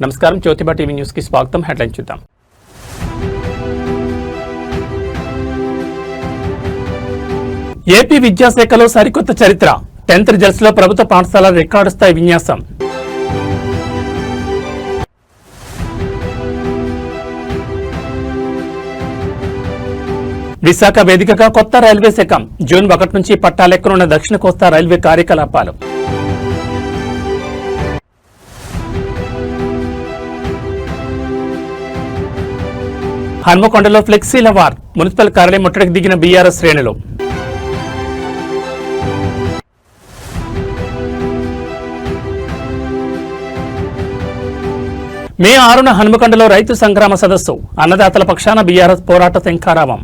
నమస్కారం Jyotiba TV news కి స్వాగతం. హెడ్లైన్ చూద్దాం. ఏపీ విద్యాశాఖలో సరికొత్త చరిత్ర. 10th రిజల్ట్స్ లో ప్రభుత్వ పాఠశాల రికార్డు స్థాయి విన్యాసం. విశాఖ వేదికగా కొత్త రైల్వే శాఖ. జూన్ 1 నుంచి పట్టాలెక్కనున్న దక్షిణ కోస్తా రైల్వే కార్యకలాపాలు. హన్మకొండలో ఫ్లెక్సీల వార్. మున్సిపల్ కార్యాలయం ముట్టడికి దిగిన బీఆర్ఎస్ శ్రేణులు. మే 6న హన్మకొండలో రైతు సంగ్రామ సదస్సు. అన్నదాతల పక్షాన బీఆర్ఎస్ పోరాట శంఖారావం.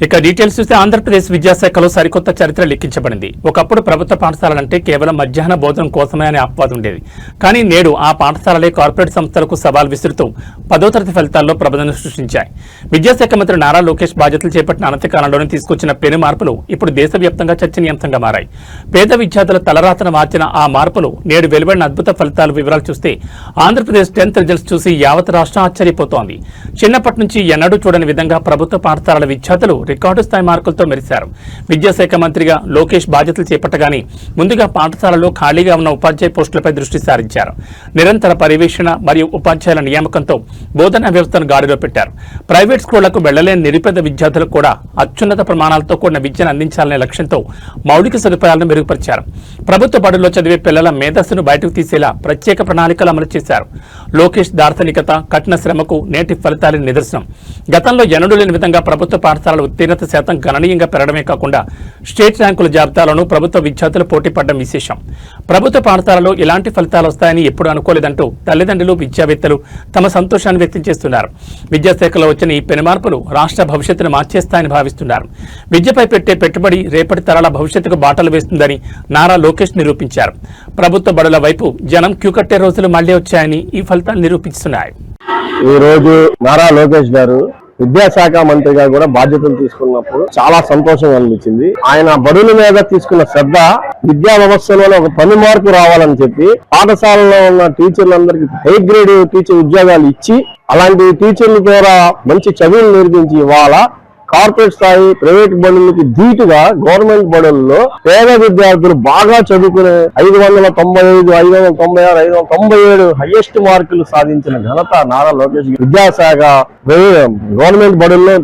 ఇక డీటెయిల్స్ చూస్తే ఆంధ్రప్రదేశ్ విద్యాశాఖలో సరికొత్త చరిత్ర లిఖించబడింది. ఒకప్పుడు ప్రభుత్వ పాఠశాలలంటే కేవలం మధ్యాహ్న భోజనం కోసమే అనే అపవాదం ఉండేది. కానీ నేడు ఆ పాఠశాలలే కార్పొరేట్ సంస్థలకు సవాల్ విసురుతూ 10వ తరగతి ఫలితాల్లో ప్రబోధన సృష్టించాయి. విద్యాశాఖ మంత్రి నారా లోకేష్ బాధ్యతలు చేపట్టిన అనతి కాలంలోనే తీసుకొచ్చిన పెను మార్పులు ఇప్పుడు దేశవ్యాప్తంగా చర్చనీయాంశంగా మారాయి. పేద విద్యార్థుల తలరాతను మార్చిన ఆ మార్పులు నేడు వెలువడిన అద్భుత ఫలితాల వివరాలు చూస్తే ఆంధ్రప్రదేశ్ 10th రిజల్ట్స్ చూసి యావత్ రాష్ట్రం ఆశ్చర్యపోతోంది. చిన్నప్పటి నుంచి ఎన్నడూ చూడని విధంగా ప్రభుత్వ పాఠశాలల విద్యార్థులు రికార్డు స్థాయి మార్కులతో మెరిశారు. విద్యాశాఖ మంత్రిగా లోకేష్ బాధ్యతలు చేపట్టగానే ముందుగా పాఠశాలలో ఖాళీగా ఉన్న ఉపాధ్యాయ పోస్టులపై దృష్టి సారించారు. నిరంతర పర్యవేక్షణ మరియు ఉపాధ్యాయుల నియామకంతో బోధనా వ్యవస్థను గాడిలో పెట్టారు. ప్రైవేట్ స్కూళ్లకు వెళ్లలేని నిరుపేద విద్యార్థులకు కూడా అత్యున్నత ప్రమాణాలతో కూడిన విద్యను అందించాలనే లక్ష్యంతో మౌలిక సదుపాయాలను మెరుగుపరిచారు. ప్రభుత్వ బడుల్లో చదివే పిల్లల మేధస్సును బయటకు తీసేలా ప్రత్యేక ప్రణాళికలు అమలు చేశారు. లోకేష్ దార్శనికత, కఠిన శ్రమకు నేటి ఫలితాల నిదర్శనం. గతంలో ఎన్నడూ లేని విధంగా ప్రభుత్వ పాఠశాలల ఉత్తీర్ణత శాతం గణనీయంగా పెరగడమే కాకుండా స్టేట్ ర్యాంకుల జాబితాలోనూ ప్రభుత్వ విద్యార్థులు పోటీ పడడం విశేషం. ప్రభుత్వ పాఠశాలలో ఇలాంటి ఫలితాలు వస్తాయని ఎప్పుడు అనుకోలేదంటూ తల్లిదండ్రులు, విద్యావేత్తలు తమ సంతోషాన్ని వ్యక్తం చేస్తున్నారు. విద్యాశాఖలో వచ్చిన ఈ పెను మార్పులు రాష్ట్ర భవిష్యత్తును మార్చేస్తాయని భావిస్తున్నారు. విద్యపై పెట్టే పెట్టుబడి రేపటి తరాల భవిష్యత్తుకు బాటలు వేస్తుందని నారా లోకేష్ నిరూపించారు. ప్రభుత్వ బడుల వైపు జనం క్యూ కట్టే రోజులు మళ్లీ వచ్చాయని ఈ ఫలితాలు నిరూపిస్తున్నాయి. ఈ రోజు నారా లోకేష్ గారు విద్యాశాఖ మంత్రిగా కూడా బాధ్యతలు తీసుకున్నప్పుడు చాలా సంతోషం అనిపించింది. ఆయన బడుల మీద తీసుకున్న శ్రద్ధ విద్యా వ్యవస్థలో ఒక పని మార్పు రావాలని చెప్పి పాఠశాలలో ఉన్న టీచర్లందరికీ హై గ్రేడ్ టీచర్ ఉద్యోగాలు ఇచ్చి అలాంటి టీచర్ల ద్వారా మంచి చదువులు నేర్పించి ఇవాళ కార్పొరేట్ స్థాయి ప్రైవేట్ బడులకి ధీటుగా గవర్నమెంట్ బడుల్లో పేద విద్యార్థులు బాగా చదువుకునే 595, 596, 597 హైయెస్ట్ మార్కులు సాధించిన ఘనత నారా లోకేష్. విద్యాశాఖ గవర్నమెంట్ బడుల్లో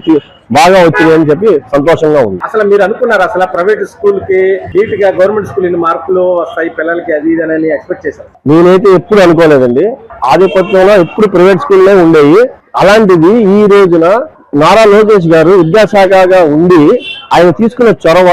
బాగా వచ్చిందని చెప్పి సంతోషంగా ఉంది. అసలు మీరు అనుకున్నారు అసలు ప్రైవేట్ స్కూల్ కి ధీట్ గా గవర్నమెంట్ స్కూల్ ఇన్ని మార్కులు వస్తాయి పిల్లలకి అది ఇదని ఎక్స్పెక్ట్ చేశారు? నేనైతే ఎప్పుడు అనుకోలేదండి. ఆధిపత్యంలో ఎప్పుడు ప్రైవేట్ స్కూల్లో ఉండేవి. అలాంటిది ఈ రోజున నారా లోకేష్ గారు విద్యాశాఖగా ఉండి ఆయన తీసుకున్న చొరవ,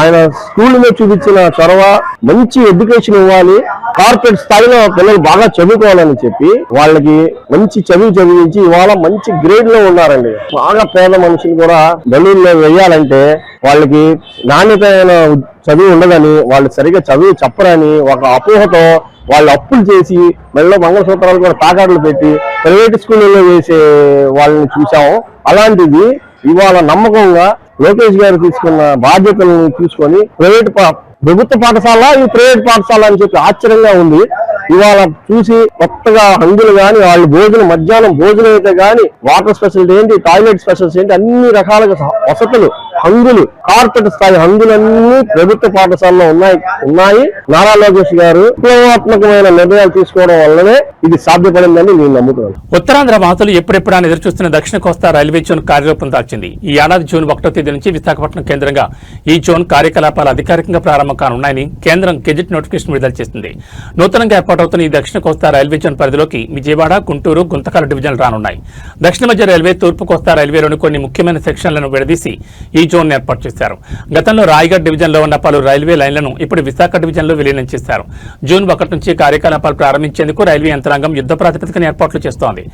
ఆయన స్కూల్ మీద చూపించిన చొరవ, మంచి ఎడ్యుకేషన్ ఇవ్వాలి, కార్పొరేట్ స్థాయిలో పిల్లలు బాగా చదువుకోవాలని చెప్పి వాళ్ళకి మంచి చదువు చదివించి ఇవాళ మంచి గ్రేడ్ లో ఉన్నారండి. బాగా పేద మనుషులు కూడా బడుల్లో వేయాలంటే వాళ్ళకి నాణ్యతమైన చదువు ఉండదని, వాళ్ళు సరిగా చదువు చెప్పరని ఒక అపోహతో వాళ్ళు అప్పులు చేసి మెడలో మంగళసూత్రాలు కూడా తాకాట్లు పెట్టి ప్రైవేట్ స్కూళ్ళలో వేసే వాళ్ళని చూసాము. అలాంటిది ఇవాళ నమ్మకంగా లోకేష్ గారు తీసుకున్న బాధ్యతలను తీసుకొని ప్రభుత్వ పాఠశాల ఈ ప్రైవేట్ పాఠశాల అని చెప్పి ఆశ్చర్యంగా ఉంది. ఇవాళ చూసి కొత్తగా హంగులు గాని, వాళ్ళు భోజనం మధ్యాహ్నం భోజనం అయితే గాని, వాటర్ స్పెషాలిటీ ఏంటి, టాయిలెట్ స్పెషాలిటీ ఏంటి, అన్ని రకాలుగా వసతులు, హంగులు, కార్పొరేట్ స్థాయి హంగులన్నీ ప్రభుత్వ పాఠశాలలో ఉన్నాయి. నారా లోకేష్ గారు విప్లవాత్మకమైన నిర్ణయాలు తీసుకోవడం వల్లనే ఇది సాధ్యపడిందని నేను నమ్ముతున్నాను. ఉత్తరాంధ్ర వాసులు ఎప్పుడెప్పుడా ఎదురు చూస్తున్న దక్షిణ కోస్తా రైల్వే జోన్ కార్యరూపం దాల్చింది. ఈ ఏడాది జూన్ 1వ తేదీ నుంచి విశాఖపట్నం కేంద్రంగా ఈ జోన్ కార్యకలాపాలు అధికారికంగా ప్రారంభం కానున్నాయని కేంద్రం గెజిట్ నోటిఫికేషన్ విడుదల చేసింది. నూతనంగా ఏర్పాటవుతున్న ఈ దక్షిణ కోస్తా రైల్వే జోన్ పరిధిలోకి విజయవాడ, గుంటూరు, గుంతకల్ డివిజన్లు రానున్నాయి. దక్షిణ మధ్య రైల్వే, తూర్పు కోస్తా రైల్వేలోని కొన్ని ముఖ్యమైన సెక్షన్లను విడదీసి ఈ జోన్ ఏర్పాటు చేశారు. గతంలో రాయగఢ్ డివిజన్ లో ఉన్న పలు రైల్వే లైన్లను ఇప్పుడు విశాఖ డివిజన్ లో విలీనం చేశారు. జూన్ 1 నుంచి కార్యకలాపాలు ప్రారంభించేందుకు రైల్వే యంత్రాంగం యుద్ధ ప్రాతిపదికన ఏర్పాట్లు చేస్తోంది.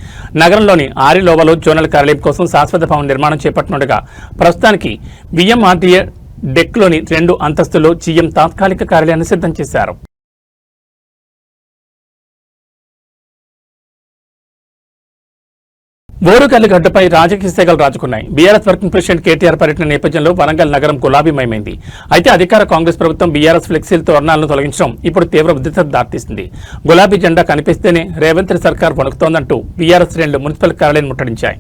నగరంలోని ఆరిలోవలో జోనల్ కార్యాలయం కోసం శాశ్వత భవన నిర్మాణం చేపట్టనుండగా ప్రస్తుతానికి విఎంఆర్డీఏ డెక్లోని 2 అంతస్తుల్లో జీఎం తాత్కాలిక కార్యాలయాన్ని సిద్ధం చేశారు. బోరుగల్లి గడ్డపై రాజకీయ సెగలు రాజుకున్నాయి. బీఆర్ఎస్ వర్కింగ్ ప్రెసిడెంట్ కేటీఆర్ పర్యటన నేపథ్యంలో వరంగల్ నగరం గులాబీమయమైంది. అయితే అధికార కాంగ్రెస్ ప్రభుత్వం బీఆర్ఎస్ ఫ్లెక్సీల తోరణాలను తొలగించడం ఇప్పుడు తీవ్ర ఉద్రిక్తతకు దారితీసింది. గులాబీ జెండా కనిపిస్తేనే రేవంత్ రెడ్డి సర్కార్ వణుకుతోందంటూ బీఆర్ఎస్ శ్రేణులు మున్సిపల్ కార్యాలయం ముట్టడించాయి.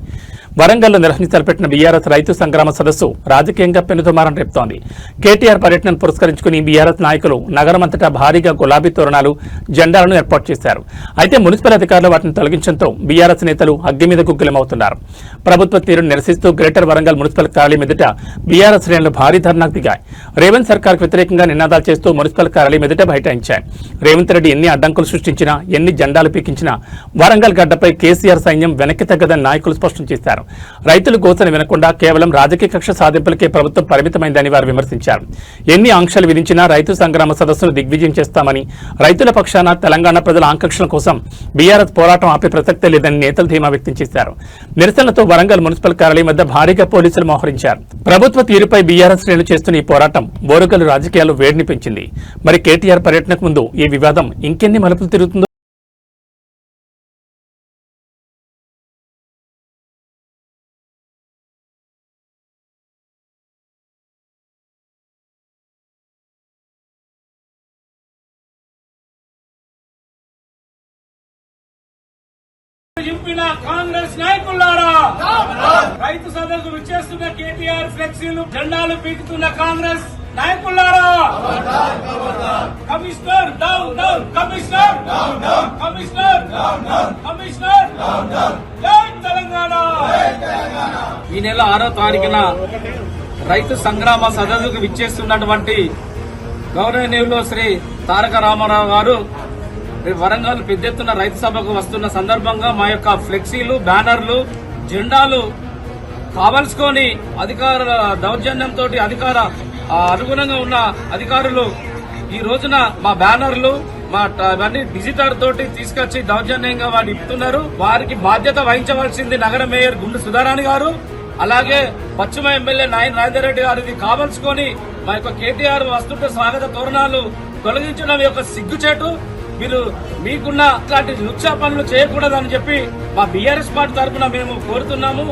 వరంగల్లో నిర్వహించి తలపెట్టిన బీఆర్ఎస్ రైతు సంగ్రామ సదస్సు రాజకీయంగా పెనుదుమారం రేపుతోంది. కేటీఆర్ పర్యటనను పురస్కరించుకుని బీఆర్ఎస్ నాయకులు నగరమంతటా భారీగా గులాబీ తోరణాలు, జెండాలను ఏర్పాటు చేశారు. అయితే మున్సిపల్ అధికారులు వాటిని తొలగించడంతో బీఆర్ఎస్ నేతలు అగ్గి మీద గుగ్గిలమవుతున్నారు. ప్రభుత్వ తీరును నిరసిస్తూ గ్రేటర్ వరంగల్ మున్సిపల్ కార్యాలయం ఎదుట బీఆర్ఎస్ శ్రేణులు భారీ ధర్నాకు దిగాయి. రేవంత్ సర్కార్కు వ్యతిరేకంగా నినాదాలు చేస్తూ మున్సిపల్ కార్యాలయం ఎదుట బైఠాయించాయి. రేవంత్ రెడ్డి ఎన్ని అడ్డంకులు సృష్టించినా, ఎన్ని జెండాలు పీకించినా వరంగల్ గడ్డపై కేసీఆర్ సైన్యం వెనక్కి తగ్గదని నాయకులు స్పష్టం చేశారు. రైతులు గోసన వినకుండా కేవలం రాజకీయ కక్ష సాధింపులకే ప్రభుత్వం పరిమితమైందని వారు విమర్శించారు. ఎన్ని ఆంక్షలు విధించినా రైతు సంగ్రామ సదస్సును దిగ్విజయం చేస్తామని, రైతుల పక్షాన తెలంగాణ ప్రజల ఆకాంక్షల కోసం బీఆర్ఎస్ పోరాటం ఆపే ప్రసక్తే లేదని నేతలు ధీమా వ్యక్తం చేశారు. నిరసనలతో వరంగల్ మున్సిపల్ కార్యాలయం వద్ద భారీగా పోలీసులు మోహరించారు. ప్రభుత్వ తీరుపై బీఆర్ఎస్ శ్రేణులు చేస్తున్న ఈ పోరాటం బోరుగల్లు రాజకీయాల్లో వేడిని పెంచింది. మరి కేటీఆర్ పర్యటనకు ముందు ఈ వివాదం ఇంకెన్ని మలుపులు తిరుగుతుందో చింపిన కాంగ్రెస్ నాయకులారా, రైతు సదస్సు విచ్చేస్తున్న కేటీఆర్ ఫ్లెక్సీలు, జెండాలు పీకుతున్న కాంగ్రెస్ నాయకులారా, commissioner down down, commissioner commissioner commissioner జై తెలంగాణ. ఈ నెల 6వ తారీఖున రైతు సంగ్రామ సదస్సుకు విచ్చేస్తున్నటువంటి గౌరవనీయులు శ్రీ తారక రామారావు గారు వరంగల్ పెద్ద ఎత్తున రైతు సభకు వస్తున్న సందర్భంగా మా యొక్క ఫ్లెక్సీలు, బ్యానర్లు, జెండాలు కావలసుకొని అధికారుల దౌర్జన్యంతో అనుగుణంగా ఉన్న అధికారులు ఈ రోజున మా బ్యానర్లు, మా ఇవన్నీ డిజిటల్ తోటి తీసుకొచ్చి దౌర్జన్యంగా వారు ఇస్తున్నారు. వారికి బాధ్యత వహించవలసింది నగర మేయర్ గుండు సుధారాణి గారు, అలాగే పశ్చిమ ఎమ్మెల్యే నరేందర్ రెడ్డి గారు. ఇది కావలసుకొని మా యొక్క కేటీఆర్ వస్తుంటే స్వాగత తోరణాలు తొలగించడం యొక్క సిగ్గుచేటు. మీరు మీకున్న ఇట్లాంటి లుచ్చా పనులు చేయకూడదని చెప్పి మా బీఆర్ఎస్ పార్టీ తరఫున మేము కోరుతున్నాము.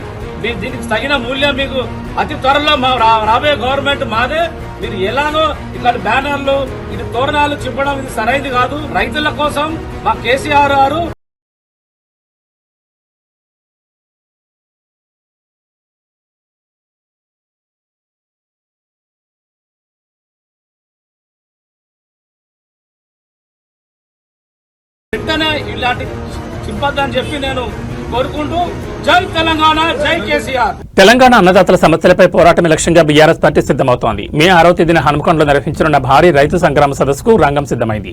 దీనికి తగిన మూల్యం మీకు అతి త్వరలో మా రాబోయే గవర్నమెంట్ మాదే. మీరు ఎలాగో ఇక్కడ బ్యానర్లు, ఇది తోరణాలు చింపడం ఇది సరైనది కాదు. రైతుల కోసం మా కేసీఆర్ గారు వెంటనే ఇలాంటి చింపద్దని చెప్పి నేను కోరుకుంటూ జై తెలంగాణ, జై కేసీఆర్. తెలంగాణ అన్నదాతల సమస్యలపై పోరాటమే లక్ష్యంగా బీఆర్ఎస్ పార్టీ సిద్దమవుతోంది. మే 6వ తేదీన హన్మకొండలో నిర్వహించనున్న భారీ రైతు సంగ్రామ సదస్సుకు రంగం సిద్దమైంది.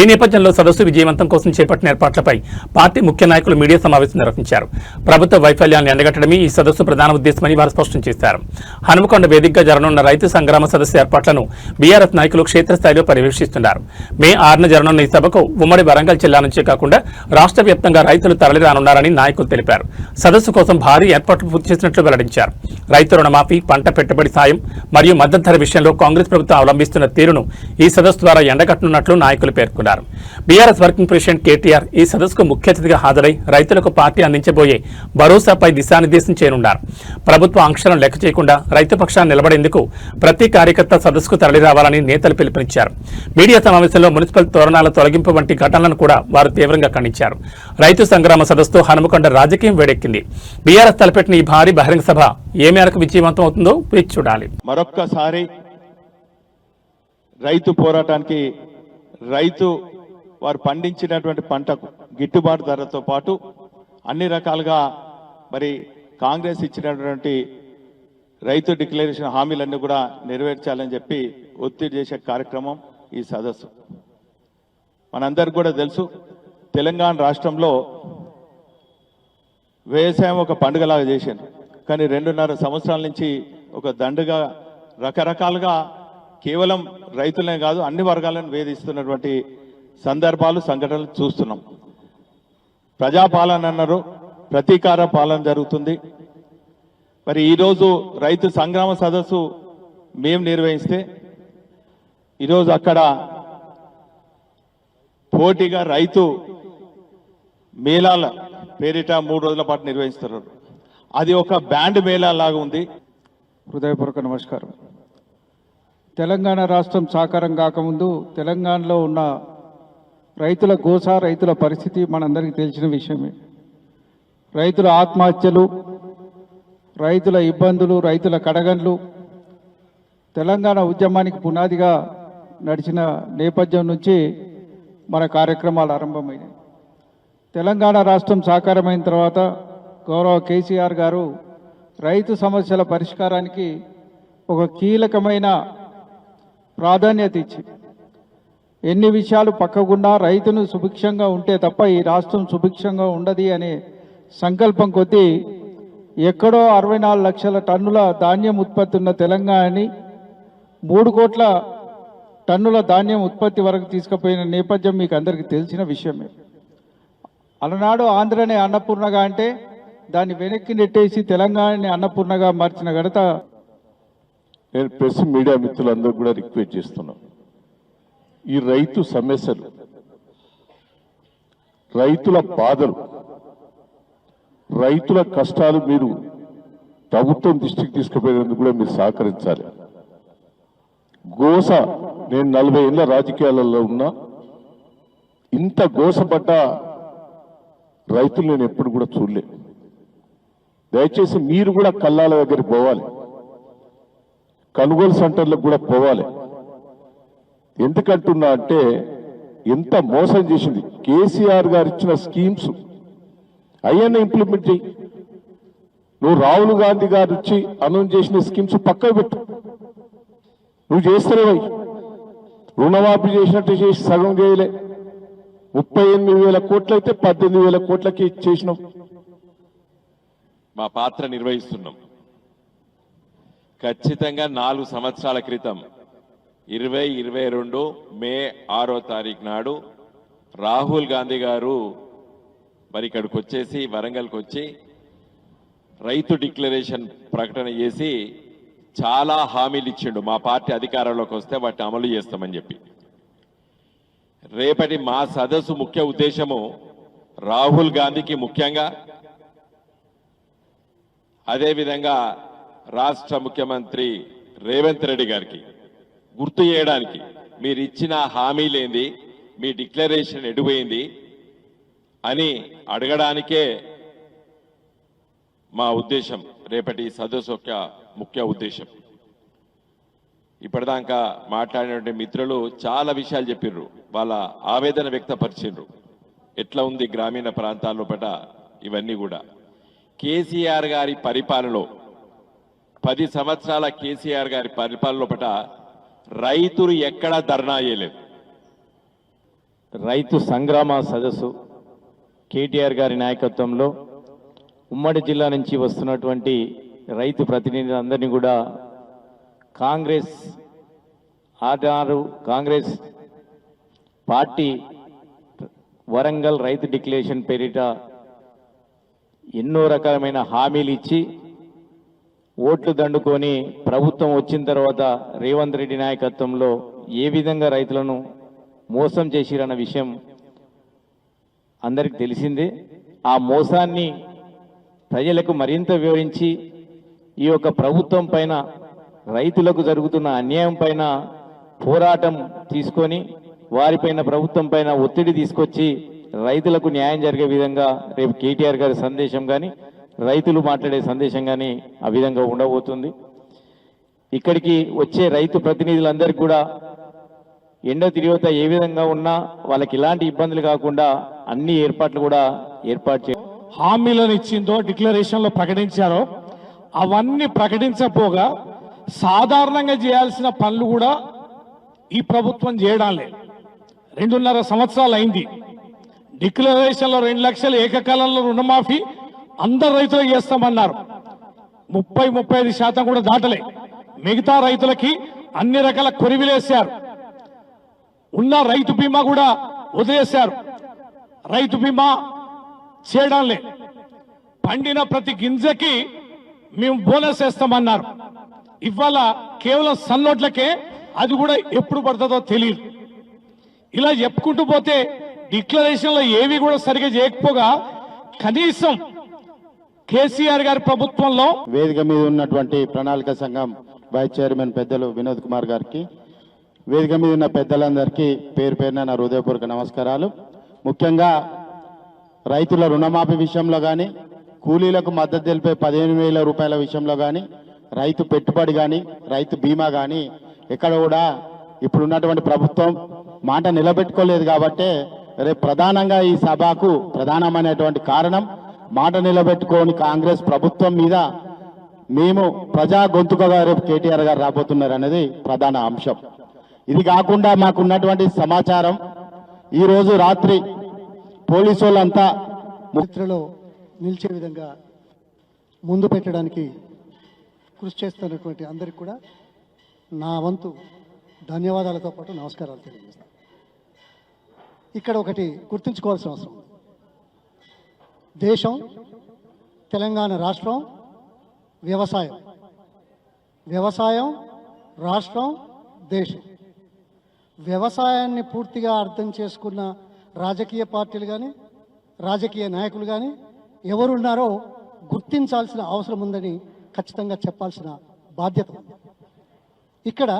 ఈ నేపథ్యంలో సదస్సు విజయవంతం కోసం చేపట్టిన ఏర్పాట్లపై పార్టీ ముఖ్య నాయకులు మీడియా సమావేశం నిర్వహించారు. ప్రభుత్వ వైఫల్యాన్ని ఎండగట్టడమే ఈ సదస్సు ప్రధాన ఉద్దేశమని వారు స్పష్టం చేశారు. హన్మకొండ వేదికగా జరగనున్న రైతు సంగ్రామ సదస్సు ఏర్పాట్లను బీఆర్ఎస్ నాయకులు క్షేత్రస్థాయిలో పర్యవేక్షిస్తున్నారు. మే 6న జరగనున్న ఈ సభకు ఉమ్మడి వరంగల్ జిల్లా నుంచే కాకుండా రాష్ట్ర వ్యాప్తంగా రైతులు తరలిరానున్నారని నాయకులు తెలిపారు. సదస్సు కోసం భారీ ఏర్పాట్లు పూర్తి చేసినట్లు వెల్లడించారు. రైతు రుణమాఫీ, పంట పెట్టుబడి సాయం మరియు మద్దతు ధర విషయంలో కాంగ్రెస్ ప్రభుత్వం అవలంబిస్తున్న తీరును ఈ సదస్సు ద్వారా ఎండగట్టనున్నట్లు నాయకులు పేర్కొన్నారు. బీఆర్ఎస్ వర్కింగ్ ప్రెసిడెంట్ కేటీఆర్ ఈ సదస్సుకు ముఖ్య అతిథిగా హాజరై రైతులకు పార్టీ అందించబోయే భరోసాపై దిశానిర్దేశం చేయనున్నారు. ప్రభుత్వ ఆంక్షలను లెక్క చేయకుండా రైతు పక్షాన్ని నిలబడేందుకు ప్రతి కార్యకర్త సదస్సుకు తరలిరావాలని నేతలు పిలుపునిచ్చారు. మీడియా సమావేశంలో మున్సిపల్ తోరణాల తొలగింపు వంటి ఘటనలను కూడా వారు తీవ్రంగా ఖండించారు. రైతు సంగ్రామ సదస్సుతో హనుమకొండ రాజకీయం వేడెక్కింది. బీఆర్ఎస్ తలపెట్టిన ఈ భారీ బహిరంగ సభ ఏ మేరకు విజయవంతం అవుతుందో వేచి చూడాలి. మరొక్కసారి రైతు పోరాటానికి, రైతు వారు పండించినటువంటి పంటకు గిట్టుబాటు ధరతో పాటు అన్ని రకాలుగా మరి కాంగ్రెస్ ఇచ్చినటువంటి రైతు డిక్లరేషన్ హామీలన్నీ కూడా నెరవేర్చాలని చెప్పి ఒత్తిడి చేసే కార్యక్రమం ఈ సదస్సు. మనందరికి కూడా తెలుసు, తెలంగాణ రాష్ట్రంలో వ్యవసాయం ఒక పండుగలాగా చేశారు. కానీ 2.5 సంవత్సరాల నుంచి ఒక దండుగా రకరకాలుగా కేవలం రైతులనే కాదు అన్ని వర్గాలను వేధిస్తున్నటువంటి సందర్భాలు, సంఘటనలు చూస్తున్నాం. ప్రజాపాలన అన్నారు, ప్రతీకార పాలన జరుగుతుంది. మరి ఈరోజు రైతు సంగ్రామ సదస్సు మేము నిర్వహిస్తే ఈరోజు అక్కడ పోటీగా రైతు మేళాల పేరిట 3 రోజుల పాటు నిర్వహిస్తున్నారు. అది ఒక బ్యాండ్ మేళా లాగా ఉంది. హృదయపూర్వక నమస్కారం. తెలంగాణ రాష్ట్రం సాకారం కాకముందు తెలంగాణలో ఉన్న రైతుల గోస, రైతుల పరిస్థితి మనందరికీ తెలిసిన విషయమే. రైతుల ఆత్మహత్యలు, రైతుల ఇబ్బందులు, రైతుల కడగండ్లు తెలంగాణ ఉద్యమానికి పునాదిగా నడిచిన నేపథ్యం నుంచి మన కార్యక్రమాలు ఆరంభమైనాయి. తెలంగాణ రాష్ట్రం సాకారమైన తర్వాత గౌరవ కేసీఆర్ గారు రైతు సమస్యల పరిష్కారానికి ఒక కీలకమైన ప్రాధాన్యత ఇచ్చి ఎన్ని విషయాలు పక్కకున్నా రైతును సుభిక్షంగా ఉంటే తప్ప ఈ రాష్ట్రం సుభిక్షంగా ఉండదు అనే సంకల్పం కొద్దీ ఎక్కడో 64 లక్షల టన్నుల ధాన్యం ఉత్పత్తి ఉన్న తెలంగాణని 3 కోట్ల టన్నుల ధాన్యం ఉత్పత్తి వరకు తీసుకుపోయిన నేపథ్యం మీకు అందరికీ తెలిసిన విషయమే. అలనాడు ఆంధ్రనే అన్నపూర్ణగా అంటే దాన్ని వెనక్కి నెట్టేసి తెలంగాణని అన్నపూర్ణగా మార్చిన ఘనత. నేను ప్రెస్ మీడియా మిత్రులందరూ కూడా రిక్వెస్ట్ చేస్తున్నాను, ఈ రైతు సమస్యలు, రైతుల బాధలు, రైతుల కష్టాలు మీరు ప్రభుత్వం దృష్టికి తీసుకుపోయేందుకు కూడా మీరు సహకరించాలి. గోస, నేను 40 ఏళ్ళ రాజకీయాలలో ఉన్నా, ఇంత గోసపడ్డ రైతులు నేను ఎప్పుడు కూడా చూడలే. దయచేసి మీరు కూడా కల్లాల దగ్గరికి పోవాలి, కొనుగోలు సెంటర్లకు కూడా పోవాలి. ఎందుకంటున్నా అంటే ఎంత మోసం చేసింది. కేసీఆర్ గారు ఇచ్చిన స్కీమ్స్ అయ్యన్న ఇంప్లిమెంట్ చేయి. నువ్వు రాహుల్ గాంధీ గారు ఇచ్చి అనౌన్స్ చేసిన స్కీమ్స్ పక్కకు పెట్టు, నువ్వు చేస్తలేవై. రుణమాఫీ చేసినట్టు చేసి సగం చేయలే. 38,000 కోట్లు అయితే 18,000 కోట్లకి చేసినాం. మా పాత్ర నిర్వహిస్తున్నాం. ఖచ్చితంగా 4 సంవత్సరాల క్రితం 2022 మే 6వ తారీఖు నాడు రాహుల్ గాంధీ గారు మరి ఇక్కడికి వచ్చేసి వరంగల్కి వచ్చి రైతు డిక్లరేషన్ ప్రకటన చేసి చాలా హామీలు ఇచ్చిండు. మా పార్టీ అధికారంలోకి వస్తే వాటిని అమలు చేస్తామని చెప్పి. రేపటి మా సదస్సు ముఖ్య ఉద్దేశము రాహుల్ గాంధీకి ముఖ్యంగా, అదేవిధంగా రాష్ట్ర ముఖ్యమంత్రి రేవంత్ రెడ్డి గారికి గుర్తు చేయడానికి, మీరు ఇచ్చిన హామీలేంది, మీ డిక్లరేషన్ ఎటుపోయింది అని అడగడానికే మా ఉద్దేశం. రేపటి సదస్సు యొక్క ముఖ్య ఉద్దేశం. ఇప్పటిదాకా మాట్లాడినటువంటి మిత్రులు చాలా విషయాలు చెప్పిర్రు, వాళ్ళ ఆవేదన వ్యక్తపరిచిండ్రు. ఎట్లా ఉంది గ్రామీణ ప్రాంతాల్లో పట ఇవన్నీ కూడా. కేసీఆర్ గారి పరిపాలనలో 10 సంవత్సరాల కేసీఆర్ గారి పరిపాలనలో పట రైతులు ఎక్కడా ధర్నా చేయలేదు. రైతు సంగ్రామ సదస్సు కేటీఆర్ గారి నాయకత్వంలో ఉమ్మడి జిల్లా నుంచి వస్తున్నటువంటి రైతు ప్రతినిధులందరినీ కూడా కాంగ్రెస్ పార్టీ వరంగల్ రైతు డిక్లరేషన్ పేరిట ఎన్నో రకాలమైన హామీలు ఇచ్చి ఓట్లు దండుకొని ప్రభుత్వం వచ్చిన తర్వాత రేవంత్ రెడ్డి నాయకత్వంలో ఏ విధంగా రైతులను మోసం చేసిరన్న విషయం అందరికి తెలిసిందే. ఆ మోసాన్ని ప్రజలకు మరింత వివరించి ఈ యొక్క ప్రభుత్వం పైన, రైతులకు జరుగుతున్న అన్యాయం పైన పోరాటం తీసుకొని వారిపైన, ప్రభుత్వం పైన ఒత్తిడి తీసుకొచ్చి రైతులకు న్యాయం జరిగే విధంగా రేపు కేటీఆర్ గారి సందేశం కానీ, రైతులు మాట్లాడే సందేశం కానీ ఆ విధంగా ఉండబోతుంది. ఇక్కడికి వచ్చే రైతు ప్రతినిధులందరికీ కూడా ఎండ తిరిగితే ఏ విధంగా ఉన్నా వాళ్ళకి ఇలాంటి ఇబ్బందులు కాకుండా అన్ని ఏర్పాట్లు కూడా ఏర్పాటు చేయాలి. హామీలను ఇచ్చిందో డిక్లరేషన్లో ప్రకటించారో అవన్నీ ప్రకటించకపోగా సాధారణంగా చేయాల్సిన పనులు కూడా ఈ ప్రభుత్వం చేయడం లేదు. 2.5 సంవత్సరాలు అయింది. డిక్లరేషన్లో 2 లక్షల ఏకకాలంలో రుణమాఫీ అందరు రైతులకు చేస్తామన్నారు. 30-35% కూడా దాటలే. మిగతా రైతులకి అన్ని రకాల కొరివిలేశారు. ఉన్న రైతు బీమా కూడా వదిలేశారు. రైతు బీమా చేయడం లేదు. పండిన ప్రతి గింజకి మేము బోనస్ వేస్తామన్నారు. ఇవాళ కేవలం సన్నోట్లకే, అది కూడా ఎప్పుడు పడుతుందో తెలియదు. ఇలా చెప్పుకుంటూ పోతే డిక్లరేషన్లో ఏవి కూడా సరిగా చేయకపోగా కనీసం కేసీఆర్ గారి ప్రభుత్వంలో వేదిక మీద ఉన్నటువంటి ప్రణాళిక సంఘం వైస్ చైర్మన్ పెద్దలు వినోద్ కుమార్ గారికి, వేదిక మీద ఉన్న పెద్దలందరికీ పేరు పేరున నా హృదయపూర్వక నమస్కారాలు. ముఖ్యంగా రైతుల రుణమాఫీ విషయంలో కానీ, కూలీలకు మద్దతు తెలిపే 15,000 రూపాయల విషయంలో కానీ, రైతు పెట్టుబడి కానీ, రైతు బీమా కానీ ఎక్కడ కూడా ఇప్పుడున్నటువంటి ప్రభుత్వం మాట నిలబెట్టుకోలేదు. కాబట్టి రేపు ప్రధానంగా ఈ సభకు ప్రధానమైనటువంటి కారణం మాట నిలబెట్టుకోని కాంగ్రెస్ ప్రభుత్వం మీద మేము ప్రజా గొంతుకగా రేపు కేటీఆర్ గారు రాబోతున్నారు అనేది ప్రధాన అంశం. ఇది కాకుండా మాకున్నటువంటి సమాచారం, ఈరోజు రాత్రి పోలీసు వాళ్ళంతా చరిత్రలో నిలిచే విధంగా ముందు పెట్టడానికి కృషి చేస్తున్నటువంటి అందరికీ కూడా నా వంతు ధన్యవాదాలతో పాటు నమస్కారాలు తెలియజేస్తాను. ఇక్కడ ఒకటి గుర్తుంచుకోవాల్సిన అవసరం, దేశం తెలంగాణ రాష్ట్రం వ్యవసాయం రాష్ట్రం దేశం. వ్యవసాయాన్ని పూర్తిగా అర్థం చేసుకున్న రాజకీయ పార్టీలు కానీ రాజకీయ నాయకులు కానీ ఎవరున్నారో గుర్తించాల్సిన అవసరం ఉందని ఖచ్చితంగా చెప్పాల్సిన బాధ్యత ఉంది. ఇక్కడ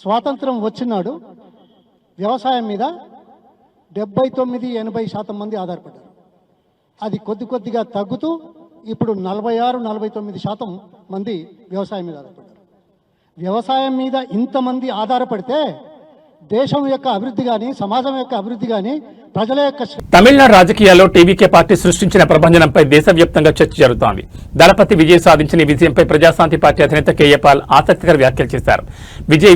స్వాతంత్రం వచ్చినాడు వ్యవసాయం మీద 79-80% మంది ఆధారపడ్డారు. అది కొద్దిగా తగ్గుతూ ఇప్పుడు 46-49% మంది వ్యవసాయం మీద ఆధారపడ్డారు. వ్యవసాయం మీద ఇంతమంది ఆధారపడితే దేశం యొక్క అభివృద్ధి కానీ, సమాజం యొక్క అభివృద్ధి కానీ, ప్రజల యొక్క తమిళనాడు రాజకీయాల్లో టీవీకే పార్టీ సృష్టించిన ప్రభంజనంపై దేశవ్యాప్తంగా చర్చ జరుగుతోంది. దళపతి విజయ్ సాధించిన ఈ విజయంపై ప్రజాశాంతి పార్టీ అధినేత కేఏ పాల్ ఆసక్తికర వ్యాఖ్యలు చేశారు.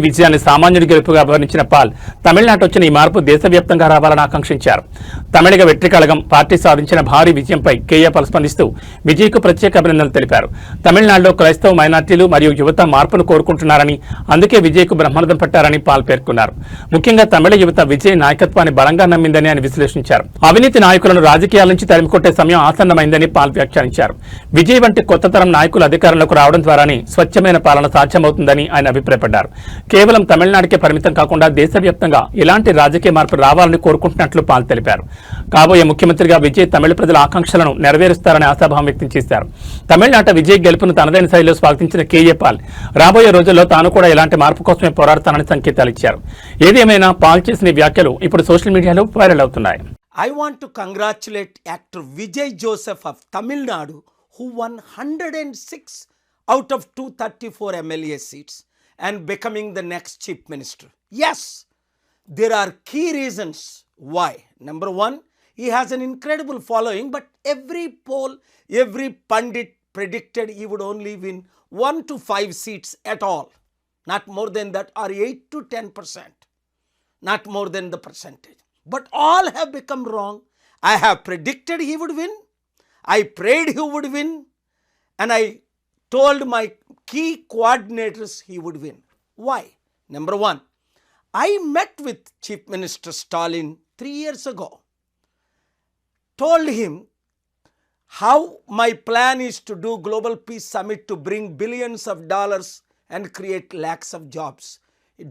విజయాన్ని సామాన్యుడి గెలుపుగా వర్ణించిన పాల్ తమిళనాడు వచ్చిన ఈ మార్పు దేశవ్యాప్తంగా రావాలని ఆకాంక్షించారు. తమిళగ వెట్రి కళగం పార్టీ సాధించిన భారీ విజయంపై కేఏ పాల్ స్పందిస్తూ విజయ్కు ప్రత్యేక అభినందనలు తెలిపారు. తమిళనాడులో క్రైస్తవ మైనార్టీలు మరియు యువత మార్పును కోరుకుంటున్నారని, అందుకే విజయ్కు బ్రహ్మరథం పట్టారని పాల్ పేర్కొన్నారు. ముఖ్యంగా తమిళ యువత విజయ్ నాయకత్వాన్ని బలంగా నమ్మిందని ఆయన విశ్లేషించారు. అవినీతి నాయకులను రాజకీయాల నుంచి తరిమికొట్టే సమయం ఆసన్నమైందని పాల్ వ్యాఖ్యానించారు. విజయ్ వంటి కొత్త తరం నాయకులు అధికారంలోకి రావడం ద్వారానే స్వచ్ఛమైన పాలన సాధ్యమవుతుందని ఆయన అభిప్రాయపడ్డారు. కేవలం తమిళనాడుకే పరిమితం కాకుండా దేశవ్యాప్తంగా ఇలాంటి రాజకీయ మార్పు రావాలని కోరుకుంటున్నట్లు పాల్ తెలిపారు. కాబోయే ముఖ్యమంత్రిగా విజయ్ తమిళ ప్రజల ఆకాంక్షలను నెరవేరుస్తారని ఆశాభావం వ్యక్తం చేశారు. తమిళనాట విజయ్ గెలుపును తనదైన శైలిలో స్వాగతించిన కేఏ పాల్ రాబోయే రోజుల్లో తాను కూడా ఇలాంటి మార్పు కోసమే పోరాడతానని సంకేతాలు ఇచ్చారు. ఏదేమైనా పాల్ చేసిన వ్యాఖ్యలు ఇప్పుడు సోషల్ మీడియాలో వైరల్ అవుతున్నాయి. I want to congratulate actor Vijay Joseph of Tamil Nadu, who won 106 out of 234 MLA seats and becoming the next chief minister. Yes, there are key reasons why. Number one, he has an incredible following, but every poll, every pundit predicted he would only win 1 to 5 seats at all. Not more than that, or 8 to 10%. Not more than the percentage. But all have become wrong. I have predicted he would win. I prayed he would win. And I told my key coordinators he would win. Why? Number one, I met with Chief Minister Stalin 3 years ago. Told him how my plan is to do Global Peace Summit to bring billions of dollars and create lakhs of jobs.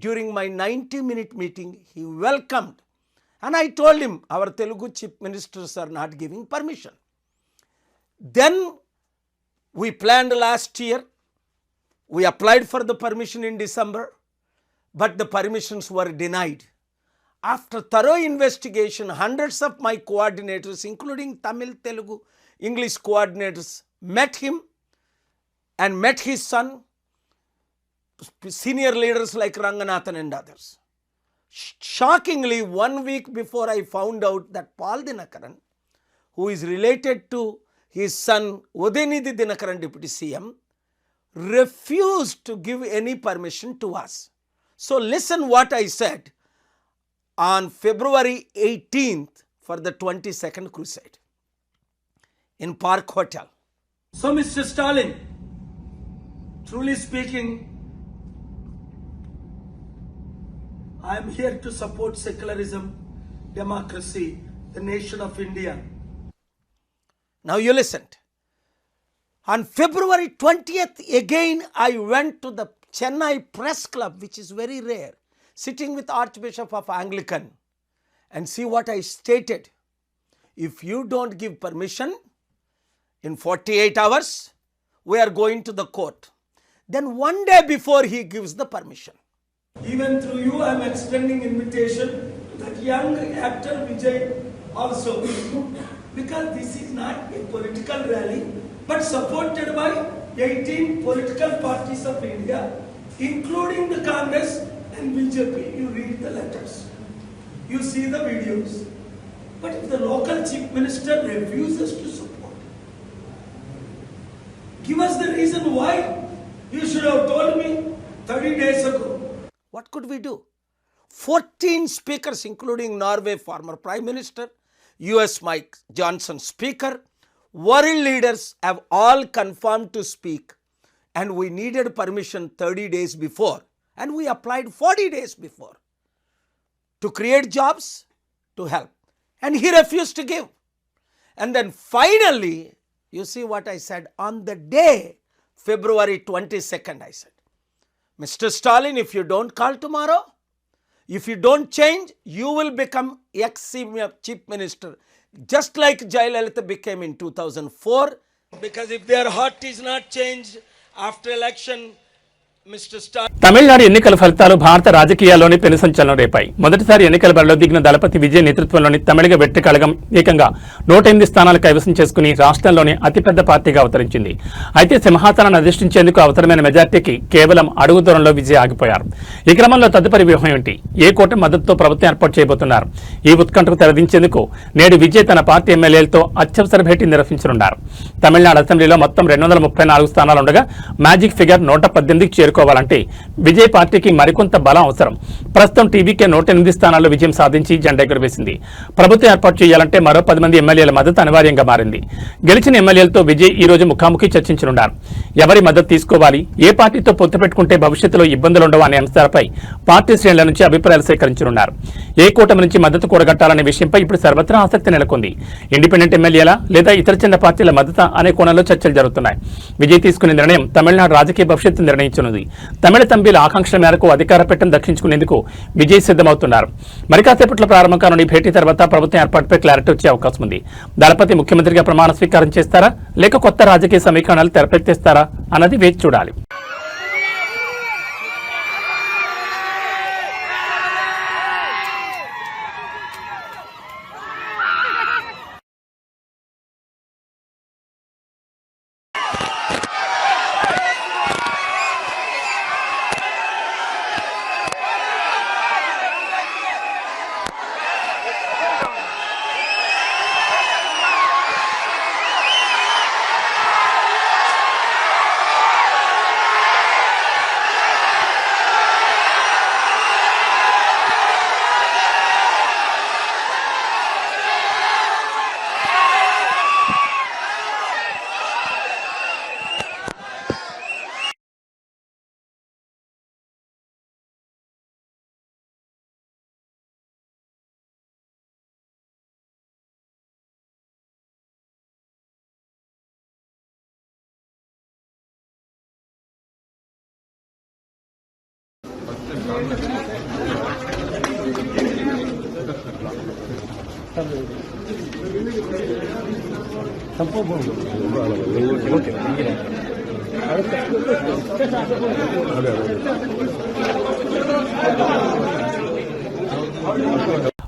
During my 90-minute meeting, he welcomed. And I told him, our Telugu chief ministers are not giving permission. Then we planned last year. We applied for the permission in December, but the permissions were denied. After thorough investigation, hundreds of my coordinators, including Tamil, Telugu, English coordinators, met him and met his son, senior leaders like Ranganathan and others. Shockingly, 1 week before I found out that Paul Dinakaran, who is related to his son Udayanidhi Dinakaran, Deputy CM, refused to give any permission to us. So listen what I said on February 18th for the 22nd crusade in Park Hotel. So Mr. Stalin, truly speaking, I am here to support secularism, democracy, the nation of India. Now you listened. On February 20th, again I went to the Chennai Press Club, which is very rare, sitting with Archbishop of Anglican, and see what I stated. If you don't give permission, In 48 hours, we are going to the court. Then one day before he gives the permission. Even through you, I am extending invitation to that young actor Vijay also. Because this is not a political rally, but supported by 18 political parties of India, including the Congress and BJP. You read the letters. You see the videos. But if the local chief minister refuses to support, give us the reason why. You should have told me 30 days ago. What could we do? 14 speakers, including Norway former Prime Minister, US Mike Johnson speaker, world leaders have all confirmed to speak. And we needed permission 30 days before. And we applied 40 days before to create jobs, to help. And he refused to give. And then finally, you see what I said on the day, February 22nd, I said, Mr. Stalin, if you don't call tomorrow, if you don't change, you will become ex-chief minister, just like Jayalalitha became in 2004. Because if their heart is not changed after election, Mr. Stalin. Tamil Nadu ఎన్నికల ఫలితాలు భారత రాజకీయాల్లోని పెను సంచలనం రేపాయి. మొదటిసారి ఎన్నికల బరిలో దిగిన దళపతి విజయ్ నేతృత్వంలోని తమిళగ వెట్రి కళగం ఏకంగా 108 స్థానాలు కైవసం చేసుకుని రాష్ట్రంలోని అతిపెద్ద పార్టీగా అవతరించింది. అయితే సింహాసనాన్ని అధిష్ఠించేందుకు అవసరమైన మెజార్టీకి కేవలం అడుగు దూరంలో విజయ్ ఆగిపోయారు. ఈ క్రమంలో తదుపరి వ్యూహం ఏంటి? ఏ కూటమి మద్దతుతో ప్రభుత్వం ఏర్పాటు చేయబోతున్నారు? ఈ ఉత్కంఠకు తెరదించేందుకు నేడు విజయ్ తన పార్టీ ఎమ్మెల్యేలతో అత్యవసర భేటీ నిర్వహించనున్నారు. తమిళనాడు అసెంబ్లీలో మొత్తం 234 స్థానాలు ఉండగా మ్యాజిక్ ఫిగర్ 118కి చేరుకోవాలంటే విజయ్ పార్టీకి మరికొంత బలం అవసరం. ప్రస్తుతం టీవీకే 108 స్థానాల్లో విజయం సాధించి జెండా ఎగురవేసింది. ప్రభుత్వం ఏర్పాటు చేయాలంటే మరో 10 మంది ఎమ్మెల్యేల మద్దతు అనివార్యంగా మారింది. గెలిచిన ఎమ్మెల్యేలతో విజయ్ ఈ రోజు ముఖాముఖి చర్చించనున్నారు. ఎవరి మద్దతు తీసుకోవాలి, ఏ పార్టీతో పొత్తు పెట్టుకుంటే భవిష్యత్తులో ఇబ్బందులుండవు అనే అంశాలపై పార్టీ శ్రేణుల నుంచి అభిప్రాయాలు సేకరించనున్నారు. ఏ కూటమి నుంచి మద్దతు కూడగట్టాలనే విషయంపై ఇప్పుడు సర్వత్రా ఆసక్తి నెలకొంది. ఇండిపెండెంట్ ఎమ్మెల్యేల లేదా ఇతర చిన్న పార్టీల మద్దతు అనే కోణంలో చర్చలు జరుగుతున్నాయి. విజయ్ తీసుకునే నిర్ణయం తమిళనాడు రాజకీయ భవిష్యత్తు నిర్ణయించనుంది. తమిళ తంబిల ఆకాంక్షల మేరకు అధికార పీఠం దక్కించుకునేందుకు విజయ్ సిద్ధమవుతున్నారు. మరి కాసేపట్లో ప్రారంభం కానున్న ఈ భేటీ తర్వాత ప్రభుత్వం ఏర్పాటుపై క్లారిటీ వచ్చే అవకాశం ఉంది. దళపతి ముఖ్యమంత్రిగా ప్రమాణ స్వీకారం చేస్తారా, లేక కొత్త రాజకీయ సమీకరణాలు తెరపెత్తేస్తారా అన్నది వేచి చూడాలి.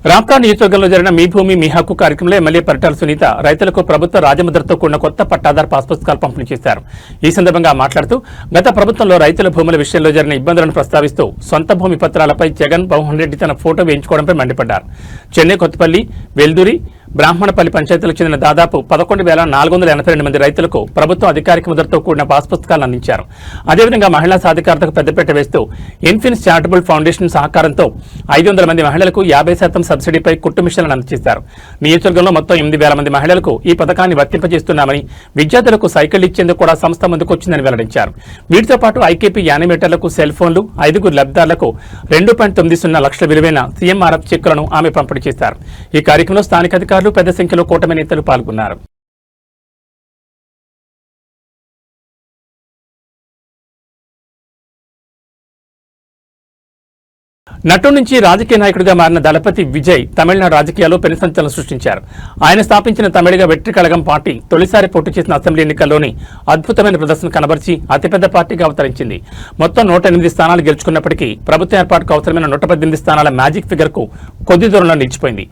రాప్తా నియోజకవర్గంలో జరిగిన మీ భూమి మీ హక్కు కార్యక్రమంలో ఎమ్మెల్యే పరిటాల సునీత రైతులకు ప్రభుత్వ రాజముద్రతో కూడిన కొత్త పట్టాదారు పాస్ పుస్తకాలు పంపిణీ చేశారు. ఈ సందర్భంగా మాట్లాడుతూ గత ప్రభుత్వంలో రైతుల భూముల విషయంలో జరిగిన ఇబ్బందులను ప్రస్తావిస్తూ సొంత భూమి పత్రాలపై జగన్ మోహన్ రెడ్డి తన ఫోటో వేయించుకోవడంపై మండిపడ్డారు. చెన్నై కొత్తపల్లి, వెల్దురి, బ్రాహ్మణపల్లి పంచాయతీలకు చెందిన దాదాపు 11,482 మంది రైతులకు ప్రభుత్వం అధికారిక ముద్రతో కూడిన పాస్ పుస్తకాలను అందించారు. అదేవిధంగా మహిళా సాధికారతకు పెద్దపీట వేస్తూ ఇన్ఫినిస్ చారిటబుల్ ఫౌండేషన్ సహకారంతో 500 మంది మహిళలకు 50% సబ్సిడీపై కుట్టు మిషన్లను అందజేశారు. నియోజకవర్గంలో మొత్తం 8,000 మంది మహిళలకు ఈ పథకాన్ని వర్తింపజేస్తున్నామని, విద్యార్థులకు సైకిల్ ఇచ్చేందుకు కూడా సంస్థ ముందుకొచ్చిందని వెల్లడించారు. వీటితో పాటు ఐకేపీ యానిమేటర్లకు సెల్ ఫోన్లు, 5 లబ్ధిదారులకు 2.90 లక్షల విలువైన సీఎంఆర్ఎఫ్ చెక్కులను ఆమె పంపిణీ చేశారు. ఈ కార్యక్రమంలో స్థానిక అధికారులు, పెద్ద సంఖ్యలో కూటమి నేతలు పాల్గొన్నారు. నటు నుంచి రాజకీయ నాయకుడిగా మారిన దళపతి విజయ్ తమిళనాడు రాజకీయాల్లో పెను సంచలనం సృష్టించారు. ఆయన స్థాపించిన తమిళగ వెట్రి కళగం పార్టీ తొలిసారి పోటీ చేసిన అసెంబ్లీ ఎన్నికల్లోని అద్భుతమైన ప్రదర్శన కనబర్చి అతిపెద్ద పార్టీగా అవతరించింది. మొత్తం 108 స్థానాలు గెలుచుకున్నప్పటికీ ప్రభుత్వ ఏర్పాటుకు అవసరమైన 118 స్థానాల మ్యాజిక్ ఫిగర్ కు కొద్ది దూరంలో నిలిచిపోయింది.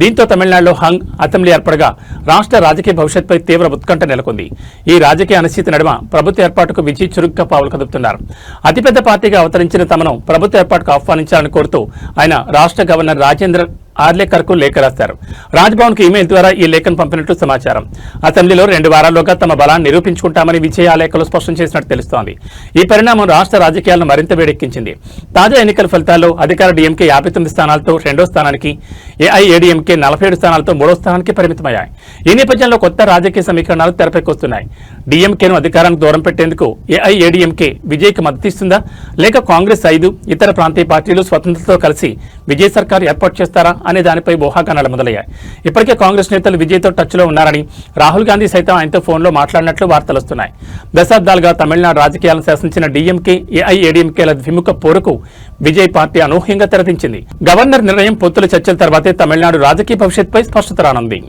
దీంతో తమిళనాడులో హంగ్ అసెంబ్లీ ఏర్పడగా రాష్ట్ర రాజకీయ భవిష్యత్పై తీవ్ర ఉత్కంఠ నెలకొంది. ఈ రాజకీయ అనిశ్చితి నడుమ ప్రభుత్వ ఏర్పాటుకు విజయ్ చురుగ్గా పావులు కదుపుతున్నారు. అతిపెద్ద పార్టీగా అవతరించిన తమను ప్రభుత్వ ఏర్పాటుకు ఆహ్వానించాలని కోరుతూ ఆయన రాష్ట్ర గవర్నర్ రాజేంద్ర ఆర్లేకర్ కు లేఖ రాశారు. రాజ్భవన్ కు ఇమెయిల్ ద్వారా ఈ లేఖను పంపినట్లు సమాచారం. అసెంబ్లీలో 2 వారాల్లోగా తమ బలాన్ని నిరూపించుకుంటామని విజయ్ ఆ లేఖలో స్పష్టం చేసినట్టు తెలుస్తోంది. ఈ పరిణామం రాష్ట్ర రాజకీయాలను మరింత వేడెక్కించింది. తాజా ఎన్నికల ఫలితాల్లో అధికార డీఎంకే 59 స్థానాలతో 2వ స్థానానికి, ఏఐఏడీఎంకే 47 స్థానాలతో 3వ స్థానానికి పరిమితమయ్యాయి. ఈ నేపథ్యంలో కొత్త రాజకీయ సమీకరణాలు తెరపైకొస్తున్నాయి. డీఎంకేను అధికారానికి దూరం పెట్టేందుకు ఏఐఏడీఎంకే విజయ్కి మద్దతిస్తుందా, లేక కాంగ్రెస్ 5 ఇతర ప్రాంతీయ పార్టీలు స్వతంత్రతో కలిసి విజయ్ సర్కార్ ఏర్పాటు చేస్తారా అనే దానిపై ఊహాగానాలు మొదలయ్యాయి. ఇప్పటికే కాంగ్రెస్ నేతలు విజయ్తో టచ్లో ఉన్నారని, రాహుల్ గాంధీ సైతం ఆయనతో ఫోన్లో మాట్లాడినట్లు వార్తలు వస్తున్నాయి. దశాబ్దాలుగా తమిళనాడు రాజకీయాలను శాసించిన డీఎంకే, ఏఐఏడీఎంకేల ద్విముఖ పోరుకు విజయ్ పార్టీ అనూహ్యంగా తెరదించింది. గవర్నర్ నిర్ణయం, పొత్తుల చర్చల తర్వాతే తమిళనాడు రాజకీయ భవిష్యత్పై స్పష్టత రానుంది.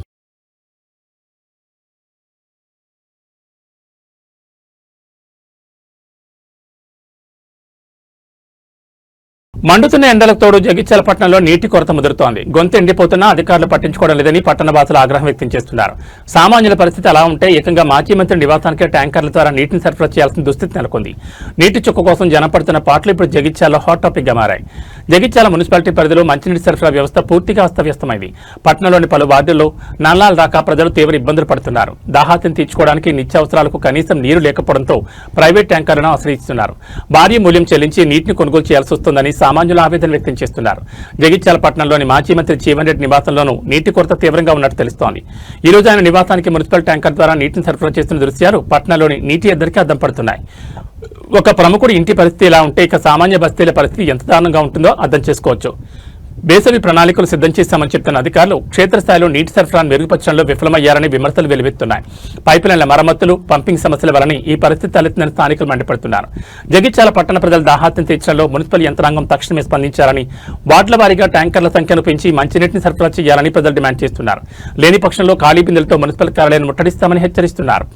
మండుతున్న ఎండలకు తోడు జగిత్యాల పట్టణంలో నీటి కొరత ముదురుతోంది. గొంతు ఎండిపోతున్నా అధికారులు పట్టించుకోవడం లేదని పట్టణ వాసులు ఆగ్రహం వ్యక్తం చేస్తున్నారు. సామాన్యుల పరిస్థితి అలా ఉంటే ఏకంగా మాజీ మంత్రి నివాసానికే ట్యాంకర్ల ద్వారా నీటిని సరఫరా చేయాల్సిన దుస్థితి నెలకొంది. నీటి చుక్క కోసం జనం పడుతున్న పాటలు ఇప్పుడు జగిత్యాలలో హాట్ టాపిక్ గా మారాయి. జగిత్యాల మున్సిపాలిటీ పరిధిలో మంచినీటి సరఫరా వ్యవస్థ పూర్తిగా అస్తవ్యస్తమైంది. పట్టణంలోని పలు వార్డుల్లో నల్లాలు రాక ప్రజలు తీవ్ర ఇబ్బందులు పడుతున్నారు. దాహార్తిని తీర్చుకోవడానికి నిత్యావసరాలకు కనీసం నీరు లేకపోవడంతో ప్రైవేట్ ట్యాంకర్లను ఆశ్రయిస్తున్నారు. భారీ మూల్యం చెల్లించి నీటిని కొనుగోలు చేయాల్సి వస్తుందని సామాన్యులు ఆవేదన వ్యక్తం చేస్తున్నారు. జగిత్యాల పట్టణంలోని మాజీ మంత్రి జీవన్ రెడ్డి నివాసంలోనూ నీటి కొరత తీవ్రంగా ఉన్నట్టు తెలుస్తోంది. ఈ రోజు ఆయన నివాసానికి మున్సిపల్ ట్యాంకర్ ద్వారా నీటిని సరఫరా చేస్తున్న దృశ్యాలు పట్టణంలోని నీటి ఎద్దరికి అద్దం పడుతున్నాయి. ఒక ప్రముఖుడి ఇంటి పరిస్థితి ఇలా ఉంటే ఇక సామాన్య బస్తీల పరిస్థితి ఎంత దారుణంగా ఉంటుందో అర్థం చేసుకోవచ్చు. వేసవి ప్రణాళికలు సిద్ధం చేశామని చెప్తున్న అధికారులు క్షేత్రస్థాయిలో నీటి సరఫరాను మెరుగుపరచడంలో విఫలమయ్యారని విమర్శలు వెలువెత్తున్నాయి. పైపులైన్ల మరమ్మతులు, పంపింగ్ సమస్యల వలన ఈ పరిస్థితి తలెత్తిందని స్థానికులు మండిపడుతున్నారు. జగిత్యాల పట్టణ ప్రజల దాహార్తిని తీర్చడంలో మున్సిపల్ యంత్రాంగం తక్షణమే స్పందించాలని, వార్డుల వారీగా ట్యాంకర్ల సంఖ్యను పెంచి మంచినీటిని సరఫరా చేయాలని ప్రజలు డిమాండ్ చేస్తున్నారు. లేని పక్షంలో ఖాళీ బిందెలతో మున్సిపల్ కార్యాలయాన్ని ముట్టడిస్తామని హెచ్చరిస్తున్నారు.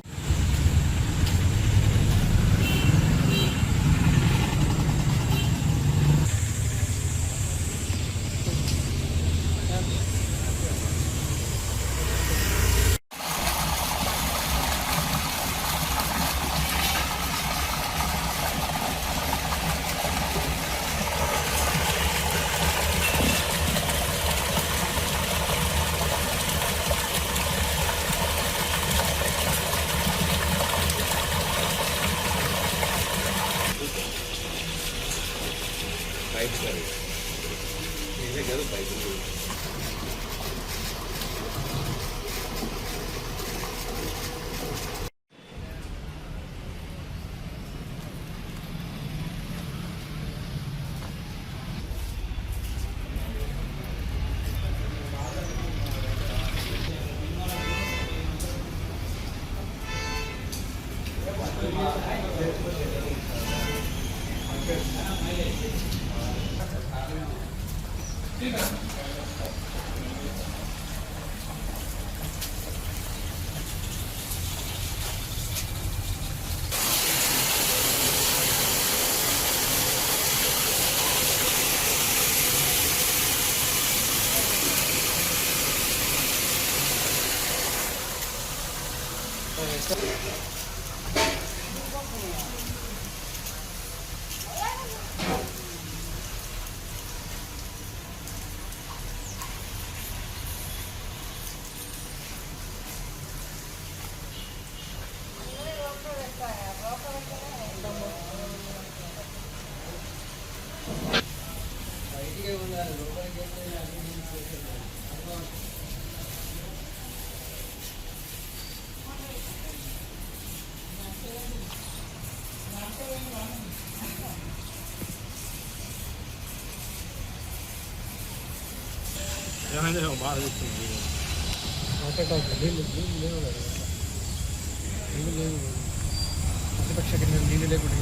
ప్రతిపక్ష నీళ్ళు లేకుండా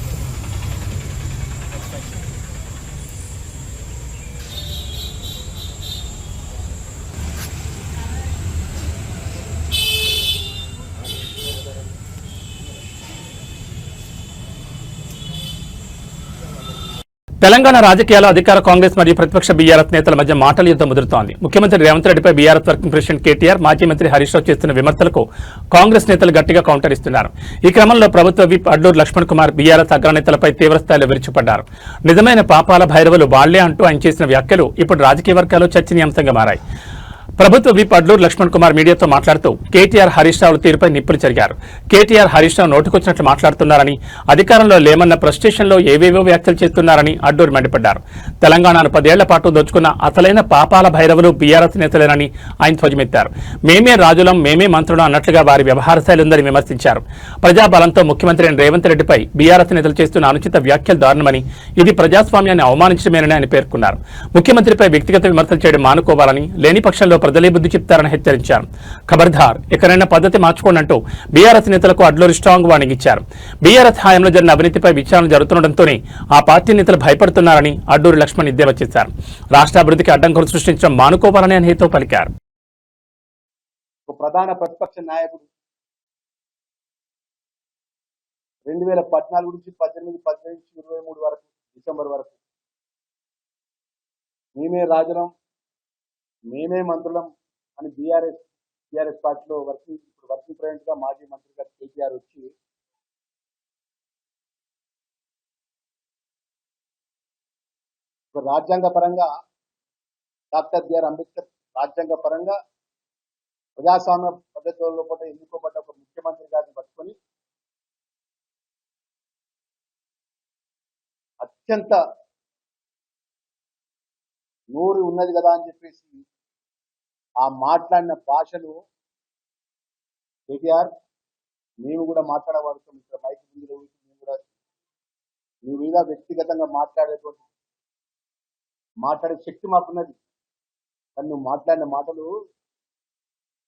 తెలంగాణ రాజకీయాల్లో అధికార కాంగ్రెస్ మరియు ప్రతిపక్ష బీఆర్ఎస్ నేతల మధ్య మాటల యుద్ధం ముదురుతోంది. ముఖ్యమంత్రి రేవంత్ రెడ్డిపై బీఆర్ఎస్ వర్కింగ్ ప్రెసిడెంట్ కేటీఆర్, మాజీ మంత్రి హరీష్ రావు చేస్తున్న విమర్శలకు కాంగ్రెస్ నేతలు గట్టిగా కౌంటర్ ఇస్తున్నారు. ఈ క్రమంలో ప్రభుత్వ విప్ అడ్లూరు లక్ష్మణ్ కుమార్ బీఆర్ఎస్ అగ్రనేతలపై తీవ్రస్థాయిలో విరుచుపడ్డారు. నిజమైన పాపాల భైరవులు వాళ్లే అంటూ ఆయన చేసిన వ్యాఖ్యలు ఇప్పుడు రాజకీయ వర్గాల్లో చర్చనీయాంశంగా మారాయి. ప్రభుత్వ విప్ అడ్లూరు లక్ష్మణ్ కుమార్ మీడియాతో మాట్లాడుతూ కేటీఆర్, హరీష్ రావుల తీరుపై నిప్పులు చెరిగారు. కేటీఆర్, హరీష్ రావు నోటుకొచ్చినట్లు మాట్లాడుతున్నారని, అధికారంలో లేమన్న ఫ్రస్ట్రేషన్లో ఏవేవో వ్యాఖ్యలు చేస్తున్నారని అడ్లూరు మండిపడ్డారు. తెలంగాణను 10 ఏళ్ల పాటు దోచుకున్న అసలైన పాపాల భైరవులు బీఆర్ఎస్ నేతలేనని ఆయన ధ్వజమెత్తారు. మేమే రాజులం, మేమే మంత్రులం అన్నట్లుగా వారి వ్యవహార శైలి ఉందని విమర్శించారు. ప్రజాబలంతో ముఖ్యమంత్రి రేవంత్ రెడ్డిపై బీఆర్ఎస్ నేతలు చేస్తున్న అనుచిత వ్యాఖ్యలు దారుణమని, ఇది ప్రజాస్వామ్యాన్ని అవమానించడమేనని ఆయన పేర్కొన్నారు. ముఖ్యమంత్రిపై వ్యక్తిగత విమర్శలు చేయడం మానుకోవాలని, లేని పక్షంలో ప్రజలే బుద్ధి చెప్తారని హెచ్చరించారు. ఖబర్దార్, ఎక్కడైనా పద్ధతి మార్చుకోండంటూ బీఆర్ఎస్ నేతలకు అడ్లూరు స్ట్రాంగ్ వార్నింగ్ ఇచ్చారు. బీఆర్ఎస్ హయాంలో జరిగిన అవినీతిపై విచారణ జరుగుతుండటంతోనే ఆ పార్టీ నేతలు భయపడుతున్నారని అడ్లూరు లక్ష్మణ్ ఎద్దేవా చేశారు. రాష్ట్ర అభివృద్ధికి అడ్డంకులు సృష్టించడం మానుకోవాలని ఆయన హితో పలికారు. ప్రధాన ప్రతిపక్ష నాయకుడు 2014 నుంచి 18, 18 నుంచి 23 వరకు, డిసెంబర్ వరకు మేమే రాజులం, మేమే మంత్రులం అని బీఆర్ఎస్ పార్టీలో వర్కింగ్ ప్రెసిడెంట్ గా మాజీ మంత్రిగా కేటీఆర్ వచ్చి రాజ్యాంగ పరంగా డాక్టర్ బిఆర్ అంబేద్కర్ రాజ్యాంగ పరంగా ప్రజాస్వామ్య పద్ధతుల్లో కూడా ఎన్నుకోబడ్డ ఒక ముఖ్యమంత్రి గారిని పట్టుకొని అత్యంత నోరు ఉన్నది కదా అని చెప్పేసి ఆ మాట్లాడిన భాషలు కేటీఆర్ మేము కూడా మాట్లాడబడుతాం. ఇక్కడ మైక్ ముందు మేము కూడా మీ మీద వ్యక్తిగతంగా మాట్లాడే శక్తి మాకున్నది. కానీ నువ్వు మాట్లాడిన మాటలు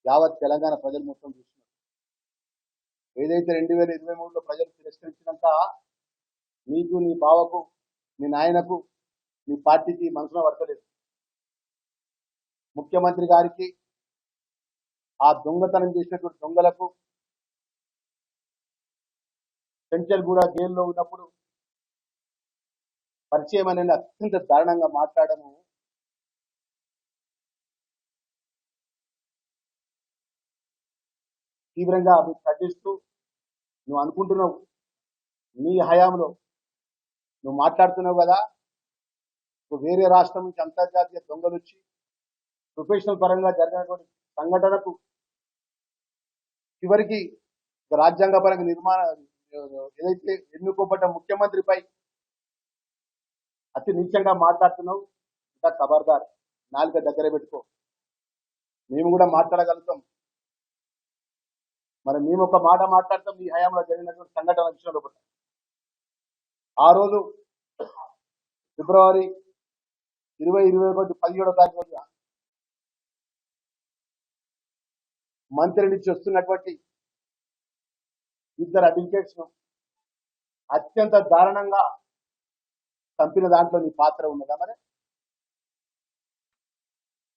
యావత్ తెలంగాణ ప్రజలు మొత్తం చూస్తున్నారు. ఏదైతే 2023లో ప్రజలు తిరస్కరించినంత నీకు, నీ బావకు, నీ నాయనకు, నీ పార్టీకి మనసులో పడతలేదు. ముఖ్యమంత్రి గారికి, ఆ దొంగతనం చేసినటువంటి దొంగలకు చెంచల్గూడ జైల్లో ఉన్నప్పుడు పరిచయం అనేది అత్యంత దారుణంగా మాట్లాడము తీవ్రంగా ఖండిస్తూ, నువ్వు అనుకుంటున్నావు నీ హయాంలో నువ్వు మాట్లాడుతున్నావు కదా, వేరే రాష్ట్రం నుంచి అంతర్జాతీయ దొంగలు వచ్చి ప్రొఫెషనల్ పరంగా జరిగినటువంటి సంఘటనకు చివరికి రాజ్యాంగ పరంగా ఏదైతే ఎన్నుకోబడ్డ ముఖ్యమంత్రిపై అతి నీచంగా మాట్లాడుతున్నావు. ఇంకా ఖబర్దార్, నాలుక దగ్గర పెట్టుకో. మేము కూడా మాట్లాడగలుగుతాం. మరి మేము ఒక మాట మాట్లాడతాం ఈ హయాంలో జరిగినటువంటి సంఘటన విషయంలో. ఆ రోజు ఫిబ్రవరి 2021 17వ తారీఖు రోజున మంత్రి నుంచి వస్తున్నటువంటి 2 అడ్వకేట్స్ ను అత్యంత దారుణంగా చంపిన దాంట్లో నీ పాత్ర ఉన్నదా? మరి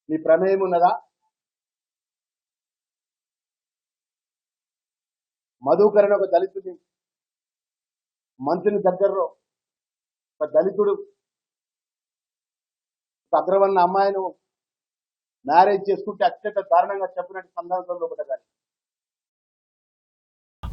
నీ ప్రమేయం ఉన్నదా? మధుకరణ ఒక దళితుడి మంత్రిని దగ్గరలో ఒక దళితుడు అగ్రవర్ణ అమ్మాయిను మ్యారేజ్ చేసుకుంటే అత్యంత దారుణంగా చెప్పినట్టు సందర్భంలో కూడా కానీ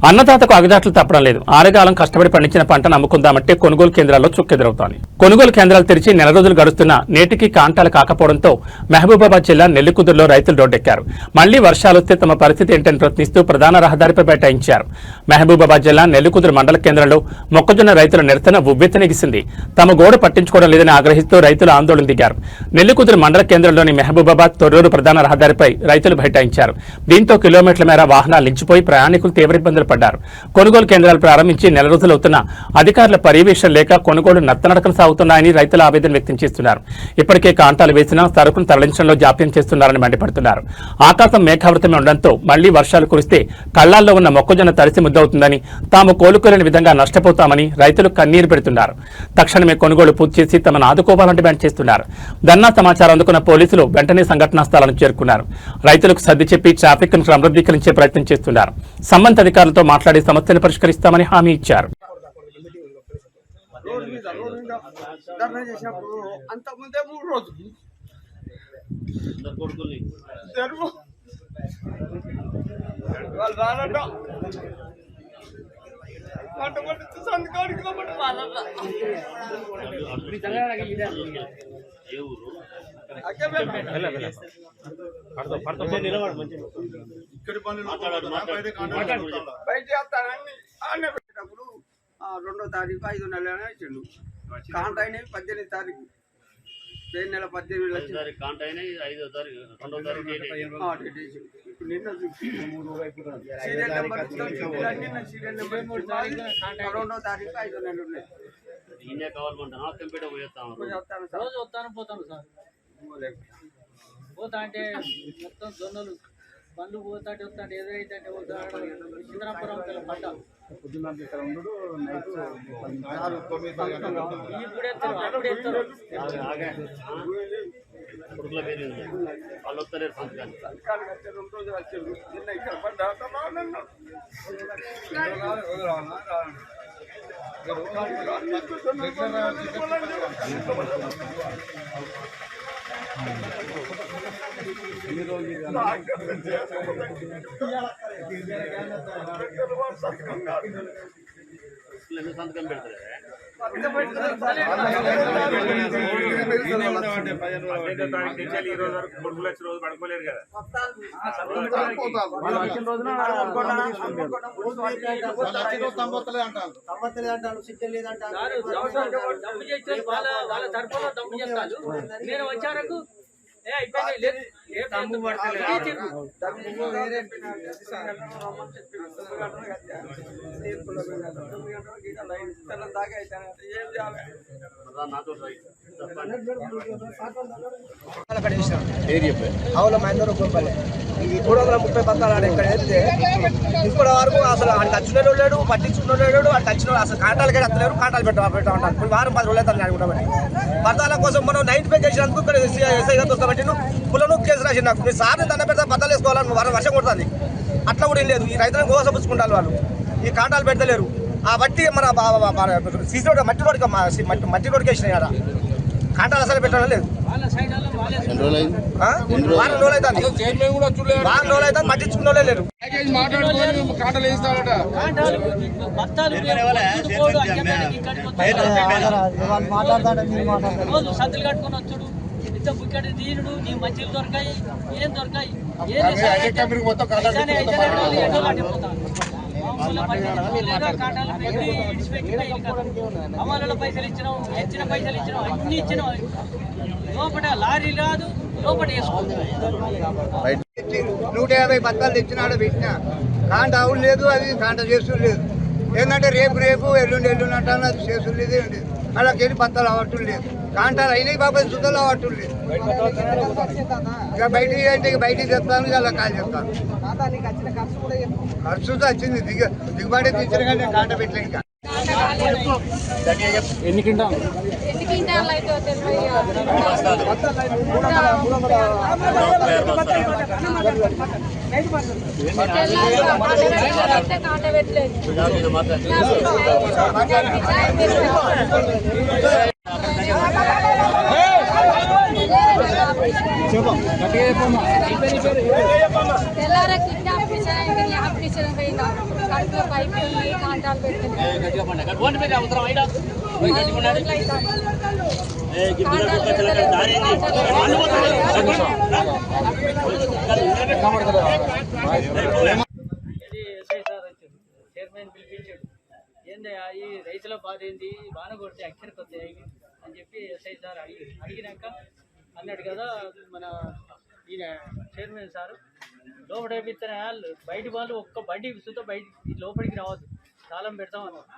అన్నదాతకు అగదాట్లు తప్పడం లేదు. ఆరుగాలం కష్టపడి పండించిన పంటను అమ్ముకుందామంటే కొనుగోలు కేంద్రాల్లో చుక్కెదురవుతోంది. కొనుగోలు కేంద్రాలు తెరిచి నెల రోజులు గడుస్తున్నా నేటికి కాంటాలు కాకపోవడంతో మహబూబాబాద్ జిల్లా నెల్లికుదురులో రైతులు రోడ్డెక్కారు. మళ్లీ వర్షాలొస్తే తమ పరిస్థితి ఏంటని ప్రశ్నిస్తూ ప్రధాన రహదారిపై బైఠాయించారు. మహబూబాబాద్ జిల్లా నెల్లికుదురు మండల కేంద్రంలో మొక్కజొన్న రైతుల నిరసన ఉవ్వెత్తనెగిసింది. తమ గోడు పట్టించుకోవడం లేదని ఆగ్రహిస్తూ రైతులు ఆందోళన దిగారు. నెల్లికుదురు మండల కేంద్రంలోని మహబూబాబాద్ తొర్రూరు ప్రధాన రహదారిపై రైతులు బైఠాయించారు. దీంతో కిలోమీటర్ల మేర వాహనాలు నిలిచిపోయి ప్రయాణికులు తీవ్ర ఇబ్బందులు పడ్డారు. కొనుగోలు కేంద్రాలు ప్రారంభించి నెల రోజులవుతున్నా అధికారుల పర్యవేక్షణ లేక కొనుగోలు నత్తనడకలు సాగుతున్నాయని రైతులు ఆవేదన వ్యక్తం చేస్తున్నారు. ఇప్పటికే కాంటాలు వేసినా సరుకును తరలించడంలో జాప్యం చేస్తున్నారని మండిపడుతున్నారు. ఆకాశం మేఘావృతమే ఉండడంతో మళ్లీ వర్షాలు కురిస్తే కళ్లాల్లో ఉన్న మొక్కజొన్న తడిసి ముద్దవుతుందని, తాము కోలుకోలేని విధంగా నష్టపోతామని రైతులు కన్నీరు పెడుతున్నారు. తక్షణమే కొనుగోలు పూర్తి చేసి తమను ఆదుకోవాలని డిమాండ్ చేస్తున్నారు. ధర్నా సమాచారం అందుకున్న పోలీసులు వెంటనే సంఘటనా స్థలానికి చేరుకున్నారు. రైతులకు సర్ది చెప్పి ట్రాఫిక్ ను క్రమబద్ధీకరించే ప్రయత్నం చేస్తున్నారు. సంబంధిత అధికారులతో మాట్లాడి సమస్యలు పరిష్కరిస్తామని హామీ ఇచ్చారు. రోడ్డు మీద ధర్నా చేసినప్పుడు అంతకుముందే 3 రోజులు జరుగు వాళ్ళు రానట సంతకాడికి బయట చేస్తానని ఆనే పెట్టేటప్పుడు 2వ తారీఖు 5వ నెల ఇచ్చిండు. కాంట అయినవి 18వ తారీఖు నెల 18 లక్షలు కాంట అయినాయి 5వ తారీఖు 2వ తారీఖు ఇప్పుడు నిన్న సీరియల్ నెంబర్ సీరియల్ నెంబర్ 2వ తారీఖు 5వ నెల ఉన్నాయి. రోజు వస్తాను పోతాను సార్ పోతా అంటే మొత్తం జొన్నలు బండ్లు పోతాంటే వస్తాంటే ఎదురైతే సింగరాపురం పడ్డ ఇప్పుడు ఎత్తారు అప్పుడు ఎత్తారు వాళ్ళు వస్తలేరు సంతకాలు 2 రోజులు వచ్చారు. నిన్న ఇక్కడ పడ్డా సంతకం పెడతారు ఈ రోజు వరకు 3 లక్షల రోజు పడుకోలేరు కదా. వాళ్ళ తరఫున దమ్ము చేస్తారు. నేను వచ్చారకు అవును మహేందర్ గోపాలి ఇది 330 పక్కల ఇక్కడ వేస్తే ఇప్పటి వరకు అసలు ఆ టచ్లో లేడు, పట్టించుకున్న లేడు, ఆ టచ్లో అసలు కాంటాలు కూడా ఎత్తలేరు. కాంటాలు పెట్టా ఉంటారు. ఇప్పుడు వారం 10 రోజులు అవుతాను అనుకుంటామని పట్టాల కోసం మనం 95 చేసినందుకు ఇక్కడ ఎస్ఐ గారు వస్తామంటే పులను కేసు రాసి నాకు మీ సార్ని దండ పెడతా పట్టాలు వేసుకోవాలని వర్షం కొడుతుంది. అట్లా కూడా ఏం లేదు. ఈ రైతులను గోసపుచ్చుకుంటారు వాళ్ళు. ఈ కాంటాలు పెడతలేరు. ఆ బట్టి మన సీసీ రోడ్ మట్టి రోడ్కి వేసినాయి కదా కాంటాలు అసలు పెట్టడం లేదు. వారం రోజులు అవుతుంది పట్టించుకున్న లేరు. సద్దులు కట్టుకొని వచ్చుడు ఇంత బుక్కడి తీరుడు నీ మంచిలు దొరకాయి ఏం దొరకాయి అమలు పైసలు ఇచ్చినాం, ఇచ్చిన పైసలు ఇచ్చినాం, అన్ని ఇచ్చినాం. లోపల లారీ రాదు, లోపల వేసుకోవాలి. 150 బత్తాలు తెచ్చినాడు పెట్టినా కాంట అవును లేదు, అది కాంట చేసుడు లేదు. ఏంటంటే రేపు ఎల్లుండి అంటాను, అది చేసుడు లేదు. ఏంటి అలాగేది బత్తాలు అవ్వటం లేదు. కాంటాలు అయినాయి బాబాయ్ సుద్దలు అవ్వటం లేదు. ఇక బయటికి అంటే బయటికి చెప్తాను, అలా కాల్ చెప్తాను. ఖర్చు వచ్చింది దిగుబడి తీసిన కానీ కాంట పెట్టలేదు. ఇంకా ఎన్ని క్వింటాలు తెల్లార అప్లికేషన్ పోయినా కడుపులో పైపు కాంటాలు పెట్టింది. చైర్మన్ పిలిపించాడు. ఏంది ఈ రైతుల బాధ ఏంది, బాణ కొడితే అక్షరికి వస్తాయి అని చెప్పి ఎస్ఐ సార్ అడిగినాక అన్నాడు కదా మన ఈయన చైర్మన్ సార్ లోపల వేపిస్తున్న బయట వాళ్ళు ఒక్క బండి సుతో బయట లోపలికి రావద్దు, తాళం పెడతామన్నారు.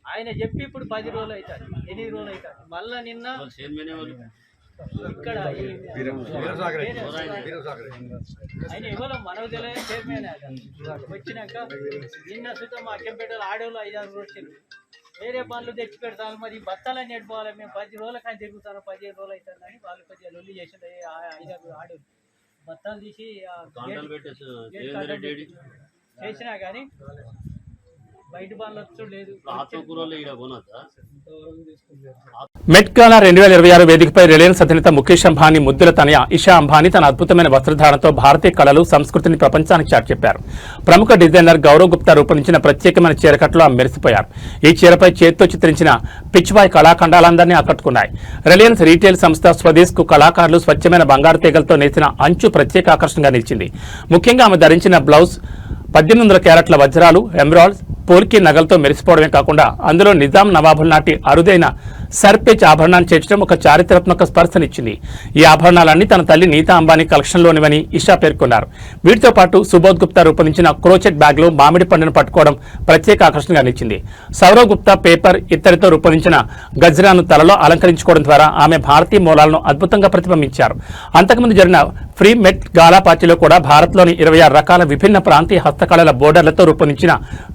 ఆయన చెప్పి ఇప్పుడు 10 రోజులు అవుతారు, 8 రోజులు అవుతారు. మళ్ళా నిన్న ఇక్కడ ఆయన ఎవరో మనకు తెలియదు చైర్మన్ వచ్చినాక నిన్న సుతం మా అక్కంపేటలో ఆడోళ్ళు 5-6 వచ్చారు. వేరే పనులు తెచ్చి పెడతాను, మరి బత్తాలని నెట్టుకోవాలి. మేము 10 రోజుల కానీ తిరుగుతాను, 15 రోజులు అవుతుంది అని వాళ్ళు కొద్దిగా లొల్లి చేసింది. 5-6 ఆడోళ్ళు బత్తాలు తీసి చేసినా కానీ బయట పనులు వచ్చుడు లేదు. మెట్ గాలా 2026 వేదికపై రిలయన్స్ అధినేత ముఖేష్ అంబానీ ముద్దుల తనయ ఇషా అంబానీ తన అద్భుతమైన వస్త్రధారణతో భారతీయ కళలు సంస్కృతిని ప్రపంచానికి చాటి చెప్పారు. ప్రముఖ డిజైనర్ గౌరవ్ గుప్తా రూపొందించిన ప్రత్యేకమైన చీరకట్లో ఆమె మెరిసిపోయారు. ఈ చీరపై చేతితో చిత్రించిన పిచ్వాయ్ కళాఖండాలందరినీ ఆకట్టుకున్నాయి. రిలయన్స్ రీటైల్ సంస్థ స్వదేశ్ కు కళాకారులు స్వచ్ఛమైన బంగారు తీగలతో నేసిన అంచు ప్రత్యేక ఆకర్షణగా నిలిచింది. ముఖ్యంగా ఆమె ధరించిన బ్లౌజ్ 1800 క్యారెట్ల వజ్రాలు, ఎమరాల్డ్స్, పోల్కి నగలతో మెరిసిపోవడమే కాకుండా అందులో నిజాం నవాబుల నాటి అరుదైన సర్పేచ్ ఆభరణాన్ని చేర్చడం ఒక చారిత్రాత్మక స్పర్శనిచ్చింది. ఈ ఆభరణాలన్నీ తన తల్లి నీతా అంబానీ కలెక్షన్లోనివని ఇషా పేర్కొన్నారు. వీటితో పాటు సుబోధ్ గుప్తా రూపొందించిన క్రోచెట్ బ్యాగ్లో మామిడి పండును పట్టుకోవడం ప్రత్యేక ఆకర్షణగా నిలిచింది. సౌరవ్ గుప్తా పేపర్ ఇత్తడితో రూపొందించిన గజ్రాను తలలో అలంకరించుకోవడం ద్వారా ఆమె భారతీయ మూలాలను అద్భుతంగా ప్రతిబింబించారు. అంతకుముందు జరిగిన ఫ్రీ మెట్ గాలా పార్టీలో కూడా భారత్లోని 26 రకాల విభిన్న ప్రాంతీయ హస్తకళల బోర్డర్లతో రూపొందించిన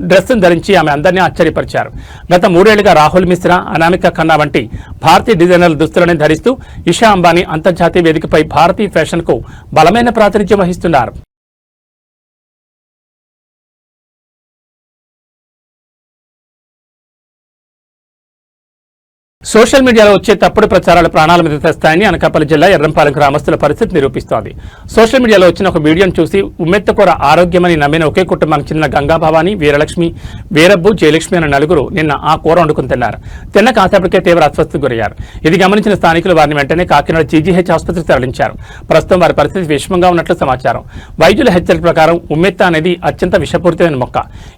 డ్రెస్ను ధరించి ఆమె అందరినీ ఆశ్చర్యపరిచారు. గత 3 ఏళ్లుగా రాహుల్ మిశ్రా, అనామిక ఖన్నా వంటి భారతీయ డిజైనర్ల దుస్తులను ధరిస్తూ ఇషా అంబానీ అంతర్జాతీయ వేదికపై భారతీయ ఫ్యాషన్ కు బలమైన ప్రాతినిధ్యం వహిస్తున్నారు. సోషల్ మీడియాలో వచ్చే తప్పుడు ప్రచారాలు ప్రాణాల మీద తెస్తాయని అనకాపల్లి జిల్లా ఎర్రంపాలెం గ్రామస్తుల పరిస్థితి నిరూపిస్తోంది. సోషల్ మీడియాలో వచ్చిన ఒక వీడియోను చూసి ఉమ్మెత్తకూర ఆరోగ్యమని నమ్మిన ఒకే కుటుంబానికి చెందిన గంగాభవాని, వీరలక్ష్మి, వీరబ్బు, జయలక్ష్మి అనే నలుగురు నిన్న ఆ కూర వండుకుని తిన్నారు. తిన్న కాసేపటికే తీవ్ర అస్వస్థతకు గురయ్యారు. ఇది గమనించిన స్థానికులు వారిని వెంటనే కాకినాడ జీజీహెచ్ ఆసుపత్రికి తరలించారు. ప్రస్తుతం వారి పరిస్థితి విషమంగా ఉన్నట్లు సమాచారం. వైద్యుల హెచ్చరిక ప్రకారం ఉమ్మెత్త అనేది అత్యంత విషపూరితమైన మొక్క.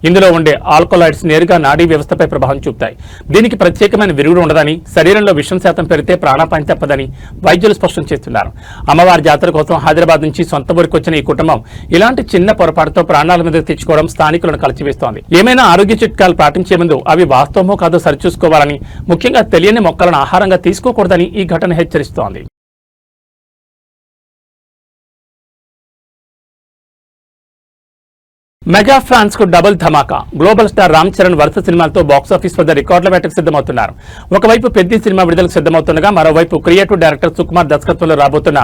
ఇందులో ఉండే ఆల్కలాయిడ్స్ నేరుగా నాడీ వ్యవస్థపై ప్రభావం చూపుతాయి. దీనికి ప్రత్యేకమైన విరుగుడు ఉండదని, శరీరంలో విషం శాతం పెరిగితే ప్రాణాపాయం తప్పదని వైద్యులు స్పష్టం చేస్తున్నారు. అమ్మవారి జాతర కోసం హైదరాబాద్ నుంచి సొంత ఊరికి వచ్చిన ఈ కుటుంబం ఇలాంటి చిన్న పొరపాటుతో ప్రాణాల మీద తెచ్చుకోవడం స్థానికులను కలిచివేస్తోంది. ఏమైనా ఆరోగ్య చిట్కాలు పాటించే ముందు అవి వాస్తవమో కాదో సరిచూసుకోవాలని, ముఖ్యంగా తెలియని మొక్కలను ఆహారంగా తీసుకోకూడదని ఈ ఘటన హెచ్చరిస్తోంది. మెగా ఫ్యాన్స్ కు డబుల్ ధమాకా. గ్లోబల్ స్టార్ రామ్ చరణ్ వరుస సినిమాలతో బాక్సాఫీస్ వద్ద రికార్డుల వేటకు సిద్ధమవుతున్నారు. ఒకవైపు పెద్ద సినిమా విడుదలకు సిద్ధమవుతుండగా మరోవైపు క్రియేటివ్ డైరెక్టర్ సుకుమార్ దర్శకత్వంలో రాబోతున్న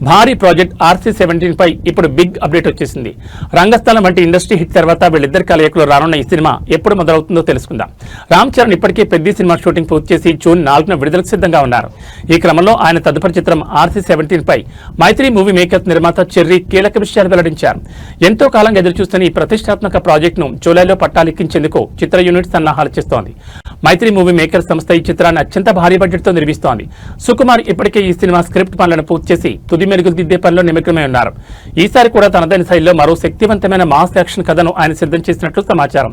భారీ ప్రాజెక్ట్ RC-17 పై ఇప్పుడు బిగ్ అప్డేట్ వచ్చేసింది. రంగస్థలం వంటి ఇండస్ట్రీ హిట్ తర్వాత వీళ్ళిద్దరి కలయికలో రానున్న ఈ సినిమా ఎప్పుడు మొదలవుతుందో తెలుసుకుందాం. రామ్ చరణ్ ఇప్పటికే పెద్ద సినిమా షూటింగ్ పూర్తి చేసి జూన్ 4న విడుదలకు సిద్ధంగా ఉన్నారు. ఈ క్రమంలో ఆయన తదుపరి చిత్రం RC-17 పై మైత్రి మూవీ మేకర్స్ నిర్మాత చెర్రీ కీలక విషయాలు వెల్లడించారు. ఎంతో కాలంగా ఎదురుచూస్తున్న ఈ ప్రతిష్టాత్మక ప్రాజెక్టును జూలైలో పట్టాలెక్కించేందుకు చిత్ర యూనిట్ సన్నాహాలు చేస్తోంది. మైత్రి మూవీ మేకర్స్ సంస్థ ఈ చిత్రాన్ని అత్యంత భారీ బడ్జెట్తో నిర్మిస్తోంది. సుకుమార్ ఇప్పటికే ఈ సినిమా స్క్రిప్ట్ పనులను పూర్తి చేసి తుది మెరుగులు దిద్దే పనిలో నిమగ్నమై ఉన్నారు. ఈసారి కూడా తనదైన శైలిలో మరో శక్తివంతమైన మాస్ యాక్షన్ కథను ఆయన సిద్ధం చేసినట్లు సమాచారం.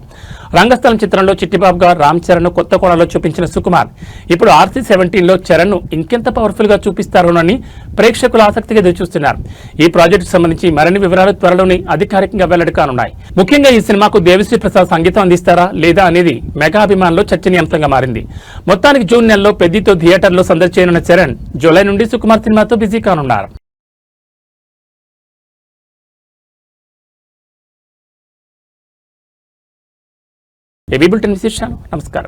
రంగస్థలం చిత్రంలో చిట్టిబాబుగా రామ్ చరణ్ కొత్త కోణంలో చూపించిన సుకుమార్ ఇప్పుడు RC-17లో చరణ్ ను ఇంకెంత పవర్ఫుల్ గా చూపిస్తారోనని ప్రేక్షకులు ఆసక్తిగా ఎదురుచూస్తున్నారు. ఈ ప్రాజెక్టుకు సంబంధించి మరిన్ని వివరాలు త్వరలోనే అధికారికంగా వెల్లడి కానున్నాయి. ముఖ్యంగా ఈ సినిమాకు దేవిశ్రీ ప్రసాద్ సంగీతం అందిస్తారా లేదా అనేది మెగా అభిమానుల్లో చర్చనీయాంశంగా మారింది. మొత్తానికి జూన్ నెలలో పెద్దితో థియేటర్లో సందడి చేయనున్న చరణ్ జూలై నుండి సుకుమార్ సినిమాతో బిజీ కానున్నారు. ఏబీ బులెటిన్ విశేషాలు. నమస్కారం.